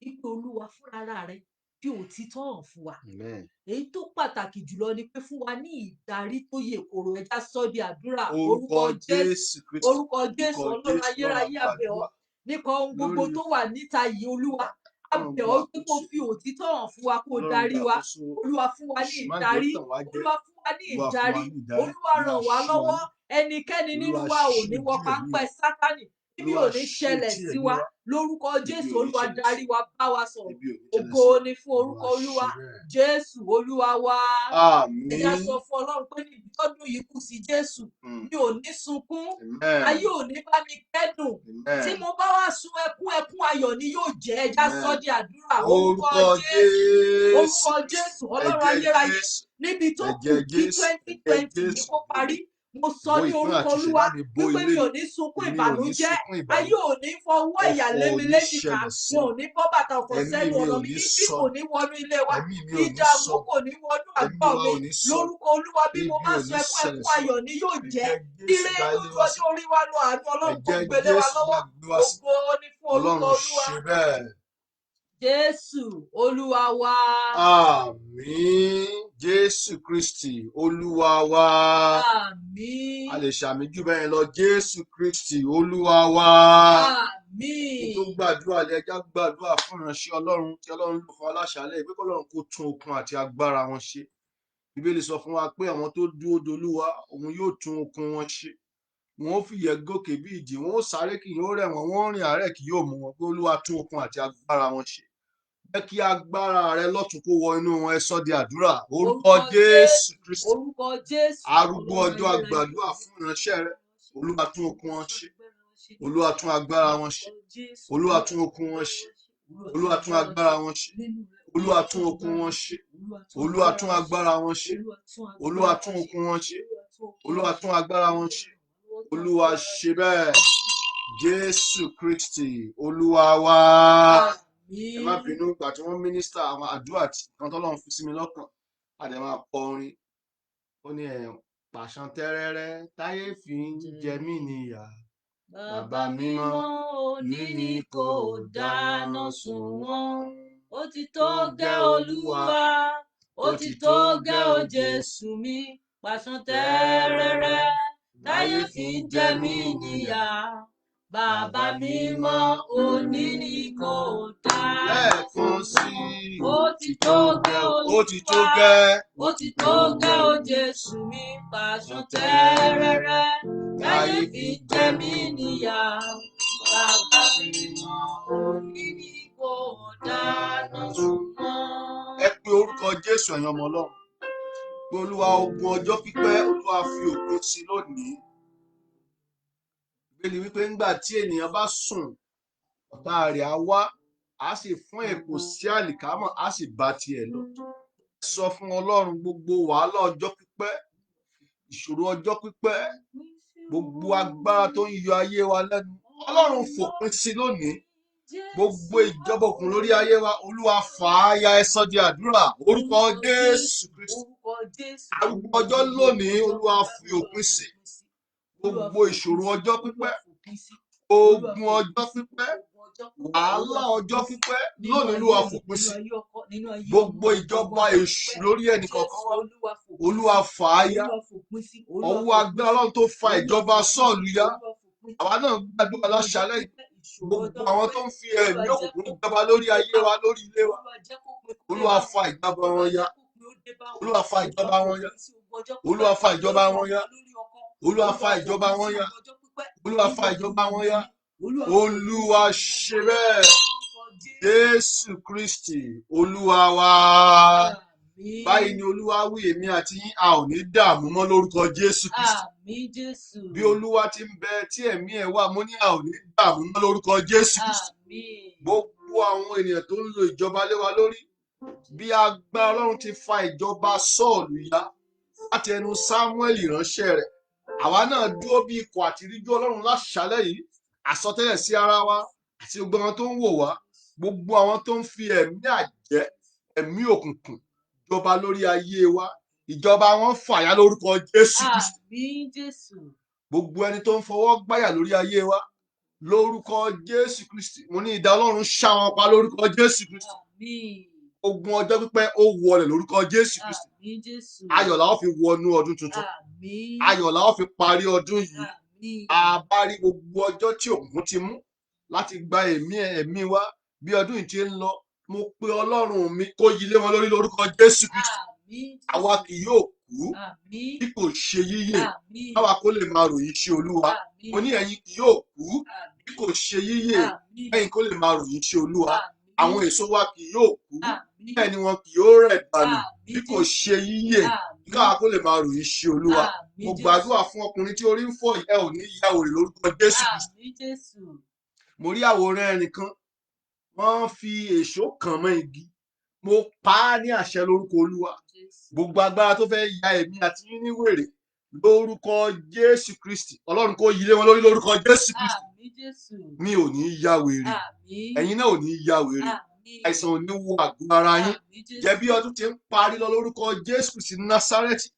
Wípé Olúwa fúnra rẹ̀ fi òtítọ́ hàn fún wa. Èyí tó pàtàkì jùlọ ni pé fún wa ní ìdarí tó yè koro. Ẹja sọ di àdúrà. Orúkọ Jésù. Orúkọ Jésù. Ọlọ́run ayérayé a bẹ̀ ọ́ nípa ohun gbogbo tó wà níta yìí. Olúwa a bẹ̀ ọ́ pé kó fi òtítọ́ hàn fún wa, kó darí wa. Olúwa fún wa ní ìdarí. Olúwa fún wa ní ìdarí. Olúwa ràn wá lọ́wọ́. Ẹnikẹ́ni nínú wa ò ní wọ páńpẹ́ Sátánì. Ibi ò ní ṣẹlẹ̀ sí wa. Lórúkọ Jésù Olúwa darí wa, bá wa sọ̀rọ̀. Ògo ni fún orúkọ Olúwa. Jésù Olúwa wa. Àmín. Ẹja sọ fún Ọlọ́run pé níbi tọ́dún yìí kù sí Jésù. Mi ò ní sunkún. Ayé ò ní bá mi kẹ́dùn. Tí mo bá wá sun ẹkún, ẹkún ayọ̀ ni yóò jẹ́. Ẹja sọ di àdúrà. Orúkọ Jésù. Orúkọ Jésù. Ọlọ́run ayérayé. Níbi tó kù kí 2020 ní kó parí. mo sọ Bo ní ìpín orúkọ àti Olúwa ìṣẹ̀dá mi bo wípé ilé mi ò yìí. ní sunkún Èmi ò ní ìbànújẹ́, sunkún ayé ìbànújẹ́. ò ní fọwọ́ ìyà lé Ọ̀fọ̀ ò mi ní léjìká, ṣẹlẹ̀ mi sí ò mi. ní bọ́ bàtà ọ̀fọ̀ Ẹ̀mí sẹ́nu mi ọ̀nà ò mi, ní ibi kò sọnù. ní wọnú ilé wa, Ẹ̀mí mi ò ní ìdààmú sọnù. kò ní wọnú Ẹ̀mí àgọ́ wa mi. ò ní sọnù. Lórúkọ Olúwa bí mo Ibi bá ò sun ní ẹkún, ṣẹlẹ̀ ẹkún sí wa. ayọ̀ ni yóò jẹ́. Ẹ̀jẹ̀ Jésù Ire gba yóò ilé ju wa sí. ọjọ́ orí wa lọ, àánú Ọlọ́run kò Ẹ̀jẹ̀ gbélé wa Jésù lọ́wọ́. máa gbé wa sí. Ògo ni fún orúkọ Ọlọ́run Olúwa. ṣe bẹ́ẹ̀. Jésù Olúwa wa. Àmín. Jésù Kristi Olúwa wa. Àmín. A lè ṣàmì jù bẹ́ẹ̀ lọ. Jésù Kristi Olúwa wa. Àmín. Tó gbàdúrà lẹ ẹjá gbàdúrà fún ìránṣẹ́ Ọlọ́run tí Ọlọ́run lò fún aláṣálẹ̀ pé kọ́lọ́run kó tún okun àti agbára wọn ṣe. Bíbélì sọ fún wa pé àwọn tó dúró dolúwa òun yóò tún okun wọn ṣe. Wọn ó fìyẹ́ gòkè bí ìjì, wọn ó sáré kì yóò rẹ̀ wọ́n, wọn ó rìn àárẹ̀ kì yóò mú wọn, pé Olúwa tún okun àti agbára wọn ṣe. Jẹ́ kí agbára rẹ lọ́tun kó wọ inú wọn, ẹ sọ di àdúrà. Orúkọ Jésù Kristi. Orúkọ Jésù. Arúgbó ọjọ́ àgbàdúrà fún ìránṣẹ́ rẹ. Olúwa tún okun wọn ṣe. Olúwa tún agbára wọn ṣe. Olúwa tún okun wọn ṣe. Olúwa tún agbára wọn ṣe. Olúwa tún okun wọn ṣe. Olúwa tún agbára wọn ṣe. Olúwa tún okun wọn ṣe. Olúwa tún agbára wọn ṣe. Olúwa ṣe bẹ́ẹ̀. Jésù Kristi Olúwa wa. Ẹ má bínú ìgbà tí wọ́n mínísítà àwọn àdúrà kan tọ́lọ́run fi sí mi lọ́kàn. A dẹ̀ máa kọ orin. Ó ní pàṣán tẹ́rẹ́rẹ́ táyé fi ń jẹ mí níyà. Bàbá mímọ́ òní ni kò dáná sun wọ́n. Ó ti tó gẹ́ Olúwa, ó ti tó gẹ́ o Jésù mi. Pàṣán tẹ́rẹ́rẹ́ táyé fi ń jẹ mí níyà. Bàbá mímọ́ òní ni kò dáná. Lẹ́ẹ̀kan sí i. Ó ti tó gẹ́ Olúwa, ó ti tó gẹ́. ó ti tó gẹ́ o Jésù mi. Pàṣán tẹ́rẹ́rẹ́ táyé fi ń jẹ mí níyà. Bàbá mímọ́ òní ni kò dáná sun wọ́n. Ẹ pe orúkọ Jésù ẹ̀yin ọmọ Ọlọ́run. Pé Olúwa ogun ọjọ́ pípẹ́, Olúwa fi òpin sí lónìí. Bíbélì wípé ńgbà tí ènìyàn bá sùn, ọ̀tá rẹ̀ á wá, á sì fún èpò sí àlìkámọ̀, á sì bá tiẹ̀ lọ. Sọ fún Ọlọ́run gbogbo wàhálà ọjọ́ pípẹ́, ìṣòro ọjọ́ pípẹ́, gbogbo agbára tó ń yọ ayé wa lẹ́nu. Ọlọ́run fòpin sí lónìí. Gbogbo ìjọba òkun lórí ayé wa, Olúwa fà á ya, ẹ sọ di àdúrà. Orúkọ Jésù Kristi. Arúgbó ọjọ́ lónìí, Olúwa fi òpin sí. Gbogbo ìṣòro ọjọ́ pípẹ́, ogun ọjọ́ pípẹ́, wàhálà ọjọ́ pípẹ́, lónìí Olúwa fòpin sí. Gbogbo ìjọba èṣù lórí ẹnìkọ̀ọ̀kan wa, Olúwa fà á ya. Ọwọ́ agbára Ọlọ́run tó fa ìjọba Sọ́ọ̀lù ya. Àwa náà gbàdúrà láṣálẹ́ yìí. Gbogbo àwọn tó ń fi ẹ̀mí òkùnkùn jọba lórí ayé wa, lórí ilé wa, Olúwa fa ìjọba wọn ya. Olúwa fa ìjọba wọn ya. Olúwa fa ìjọba wọn ya. Olúwa fa ìjọba wọn ya. Olúwa fa ìjọba wọn ya. Olúwa ṣe bẹ́ẹ̀. Jésù Kristi Olúwa wa. Báyìí ni Olúwa wí, èmi àti yín a ò ní dààmú mọ́ lórúkọ Jésù Kristi. Bí Olúwa ti ń bẹ tí ẹ̀mí ẹ̀ wà, mo ní a ò ní dààmú mọ́ lórúkọ Jésù Kristi. Gbogbo àwọn ènìyàn tó ń lo ìjọba lé wa lórí, bí agbára Ọlọ́run ti fa ìjọba Sọ́ọ̀lù ya láti ẹnu Sámúẹ́lì ìránṣẹ́ rẹ̀, àwa náà dúró bí ikọ̀ àtìríjú Ọlọ́run láṣálẹ́ yìí, àsọtẹ́lẹ̀ sí ara wa àti gbogbo àwọn tó ń wò wá, gbogbo àwọn tó ń fi ẹ̀mí àjẹ́, ẹ̀mí òkùnkùn jọba lórí ayé wa, ìjọba wọn fàya lórúkọ Jésù Kristi. Gbogbo ẹni tó ń fọwọ́ gbáyà lórí ayé wa, lórúkọ Jésù Kristi, mo ní idà Ọlọ́run ṣá wọn pa lórúkọ Jésù Kristi. Ogun ọjọ́ pípẹ́ ó wọlẹ̀ lórúkọ Jésù Kristi. Ayọ̀ la ó fi wọnú ọdún tuntun. Ayọ̀ la ó fi parí ọdún yìí. A bá rí gbogbo ọjọ́ tí òkùnkùn ti mú láti gba ẹ̀mí wa bí ọdún yìí ti ń lọ. Mo pe Ọlọ́run mi kó yí lé wọn lórí lórúkọ Jésù Kristi. Àwa kì yóò kú bí kò ṣe yíyè. Káwa kó lè máa ròyìn iṣẹ́ Olúwa. Mo ní ẹ̀yin kì yóò kú bí kò ṣe yíyè. Ẹ̀yin kó lè máa ròyìn iṣẹ́ Olúwa. Àwọn èso wa kì yóò kú, bẹ́ẹ̀ ni wọn kì yóò rẹ̀ dànù bí kò ṣe yíyè. Káwa kó lè máa ròyìn iṣẹ́ Olúwa. Mo gbàdúrà fún ọkùnrin tí orí ń fọ́ yìí, ẹ ò ní ya wèrè lórúkọ Jésù Kristi. Mo rí àwòrán ẹnìkan, wọ́n fi èṣó kàn mọ́ igi. Mo pa á ní àṣẹ lórúkọ Olúwa. Gbogbo agbára tó fẹ́ ya èmi àti yín ní wèrè lórúkọ Jésù Kristi Ọlọ́run kó yí lé wọn lórí lórúkọ Jésù Kristi. Àmín Jésù. Mi ò ní ya wèrè, Àmín. ẹ̀yin náà ò ní ya wèrè, Àmín. àìsàn ò ní wo àgọ́ ara yín. Àmín Jésù. Jẹ́ bí ọdún ti ń parí lọ lórúkọ Jésù Kristi Násárẹ́tì,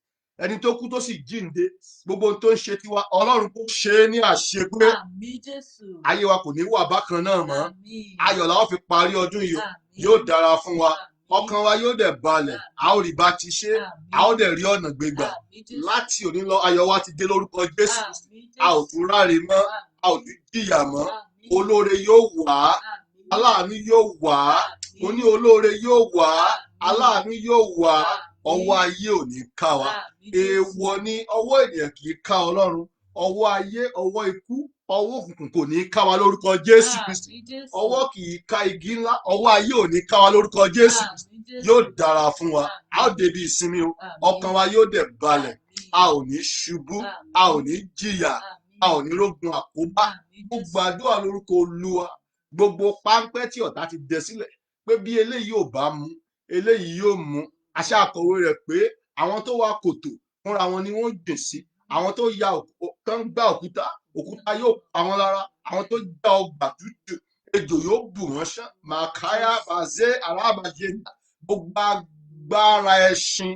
ẹni tó kú tó sì jíǹde, gbogbo ohun tó ń ṣe tiwa Ọlọ́run kó ṣe é ní àṣepé. Àmín Jésù. Ayé wa kò ní wà bákan náà mọ́. Àmín. Ayọ̀ la ó fi parí ọdún yìí. Àmín. Yóò dára fún wa. Àmín. Ọkàn wa yóò dẹ̀ balẹ̀. A ó rí bá ti ṣe. Àmín. A ó dẹ̀ rí ọ̀nà gbégbà. Àmín Jésù. Láti òní lọ ayọ̀ wa ti dé lórúkọ Jésù Kristi. Àmín Jésù. A ò tún ráre mọ́. A ò ní jìyà mọ́. Àmín. Olóore yóò wá. Àmín. Aláàánú yóò wá. Àmín. Mo ní olóore yóò wá. Àmín. Aláàánú yóò wá. Àmín. Ọwọ́ ayé ò ní ká wa. Àmín Jésù. Èèwọ̀ ni ọwọ́ ènìyàn kì í ká Ọlọ́run. Ọwọ́ ayé, ọwọ́ ikú, ọwọ́ òkùnkùn kò ní ká wa lórúkọ Jésù Kristi. Àmín Jésù. Ọwọ́ kì í ká igi ńlá, ọwọ́ ayé ò ní ká wa lórúkọ Jésù Kristi. Àmín Jésù. Yóò dára fún wa. A ó débi ìsinmi o. Àmín. Ọkàn wa yóò dẹ̀ balẹ̀. Àmín. A ò ní ṣubú. Àmín. A ò ní jìyà. Àmín. A ò ní rógun àkóbá. Àmín Mo Jésù. gbàdúrà lórúkọ Olúwa. Gbogbo páńpẹ́ tí ọ̀tá ti dẹ sílẹ̀ pé bí eléyìí ò bá mu, eléyìí yóò mu. Àṣà àkọ̀wé rẹ̀ pé àwọn tó wá kòtò fúnra wọn ni wọ́n jìn sí. Àwọn tó ya tó ń gbá òkúta yóò pa wọn lára. Àwọn tó já ọgbà tútù ejò yóò bù wọ́n ṣán. Màkàyà bàzé arábàjẹ gbogbo agbára ẹṣin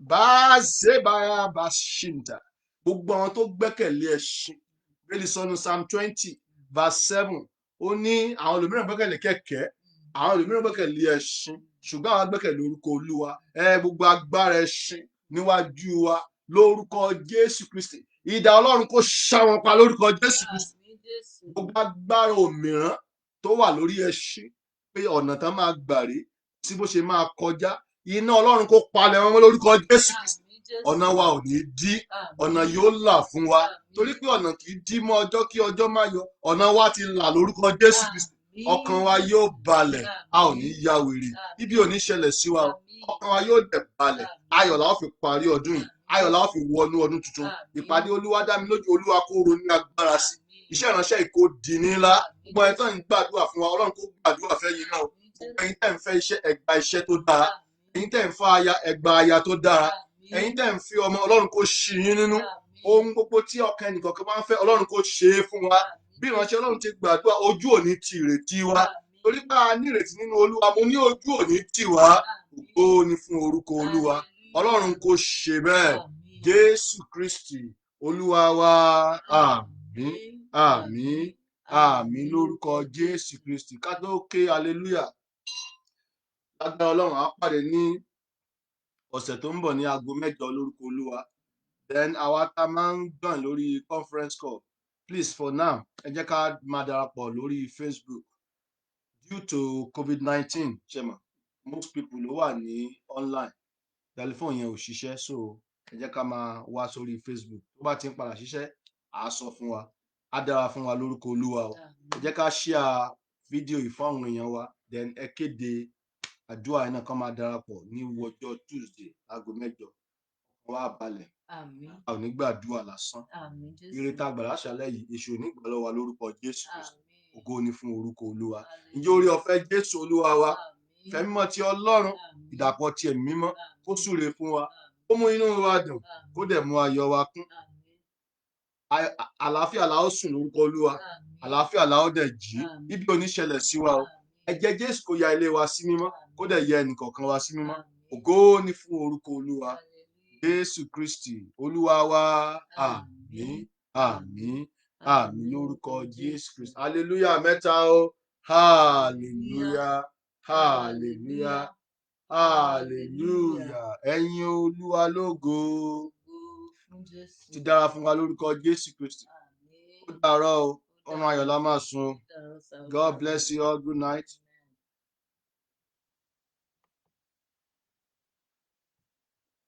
bàzé bàyà bàṣìǹtà. Gbogbo àwọn tó gbẹ́kẹ̀lé ẹṣin. Bíbélì sọnù Psalm 20 verse 7 ó ní àwọn ẹlòmíràn gbẹ́kẹ̀lé kẹ̀kẹ́, àwọn ẹlòmíràn gbẹ́kẹ̀lé ẹṣin, ṣùgbọ́n àwọn gbẹ́kẹ̀lé orúkọ Olúwa. Gbogbo agbára ẹṣin níwájú wa lórúkọ Jésù Kristi. Idà Ọlọ́run kó ṣá wọn pa lórúkọ Jésù Kristi. Àmín Jésù. Gbogbo agbára òmìrán tó wà lórí ẹṣin pé ọ̀nà tán máa gbà rí sí bó ṣe máa kọjá. Iná Ọlọ́run kó palẹ̀ wọn mọ́ lórúkọ Jésù Kristi. Àmín Jésù. Ọ̀nà wa ò ní dí, Àmín. ọ̀nà yóò là fún wa. Àmín. Torí pé ọ̀nà kì í dí mọ́ ọjọ́ kí ọjọ́ má yọ. Ọ̀nà wa ti là lórúkọ Jésù Kristi. Àmín. Ọkàn wa yóò balẹ̀, a ò ní Àmín. ya wèrè. Àmín. Ibi ò ní ṣẹlẹ̀ sí wa o. Àmín. Ọkàn wa yóò dẹ̀ balẹ̀. Àmín. Ayọ̀ la ó fi parí ọdún yìí. Ayọ̀ la ó fi wọnú ọdún tuntun. Àmín. Ìpàdé Olúwa dá mi lójú, Olúwa kó ronú agbára sí. Àmín. Iṣẹ́ ìránṣẹ́ yìí kó di ní ńlá. Àmín. Gbogbo ẹni tó ń gbàdúrà fún wa, Ọlọ́run kó gbàdúrà fẹ́yìn náà o. Àmín Jésù. Ẹ̀yin tẹ́ ń fẹ́ iṣẹ́, ẹ gba iṣẹ́ tó dára. Àmín. Ẹ̀yin tẹ́ ń fẹ́ aya, ẹ gba aya tó dára. Àmín. Ẹ̀yin tẹ́ ń fi ọmọ, Ọlọ́run kó ṣí yín nínú. Àmín. Ohun gbogbo tí ọkàn ẹnìkọ̀ọ̀kan bá ń fẹ́, Ọlọ́run kó ṣe é fún wa. Bí ìránṣẹ́ Ọlọ́run ti gbàdúrà, ojú òní ti ìrètí wa. Torí bá a ní ìrètí nínú Olúwa, mo ní ojú òní tì wá. Ògo ni fún orúkọ Olúwa. Ọlọ́run kó ṣe bẹ́ẹ̀. Jésù Kristi Olúwa wa. Àmín, àmín, àmín lórúkọ Jésù Kristi. Ká tó ké hallelujah. Lágbára Ọlọ́run á pàdé ní ọ̀sẹ̀ tó ń bọ̀ ní aago 8 lórúkọ Olúwa. Then àwa tá a máa ń gbọ̀n lórí conference call, please for now ẹ jẹ́ ká máa darapọ̀ lórí Facebook. Due to COVID-19 ṣe mọ̀, most people ló wà ní online, telephone yẹn ò ṣiṣẹ́, so ẹ jẹ́ ká máa wá sórí Facebook. Tó bá ti ń padà ṣiṣẹ́, à á sọ fún wa, á dára fún wa lórúkọ Olúwa o. Ẹ jẹ́ ká share fídíò yìí fún àwọn èèyàn wa, then ẹ kéde àdúrà yìí náà kán máa darapọ̀ ní ọjọ́ Tuesday aago 8. Wá balẹ̀, Àmín. a ò ní gbàdúrà lásán. Àmín Jésù. Ire tá a gbà láṣálẹ́ yìí, èṣù ò ní gbà lọ́wọ́ wa lórúkọ Jésù Kristi. Àmín. Ògo ni fún orúkọ Olúwa. Hallelujah. Ǹjẹ́ orí ọ̀fẹ́ Jésù Olúwa wa, Àmín. ìfẹ́ mímọ́ ti Ọlọ́run, Àmín. ìdàpọ̀ ti ẹ̀mí mímọ́, kó Àmín. súre fún wa, Àmín. kó mú inú wa dùn, Àmín. kó dẹ̀ mú ayọ̀ wa kún. Àmín. Àlàáfíà la ó sùn lórúkọ Olúwa, Àmín. àlàáfíà la ó dẹ̀ jí. Àmín. Ibi ò ní ṣẹlẹ̀ sí wa o. Ẹ̀jẹ̀ Jésù kó ya ilé wa sí mímọ́, kó dẹ̀ yẹ ẹnìkọ̀ọ̀kan wa sí mímọ́. Ògo ni fún orúkọ Olúwa. Jésù Kristi Olúwa wa. Àmín, àmín, àmín lórúkọ Jésù Kristi. Hallelujah mẹ́ta o. Hallelujah, hallelujah, hallelujah. Ẹ̀yin Olúwa lógo. Ti dára fún wa lórúkọ Jésù Kristi. Ó dàárọ̀ o. Ọ̀run ayọ̀ la máa sùn. God bless you all. Good night.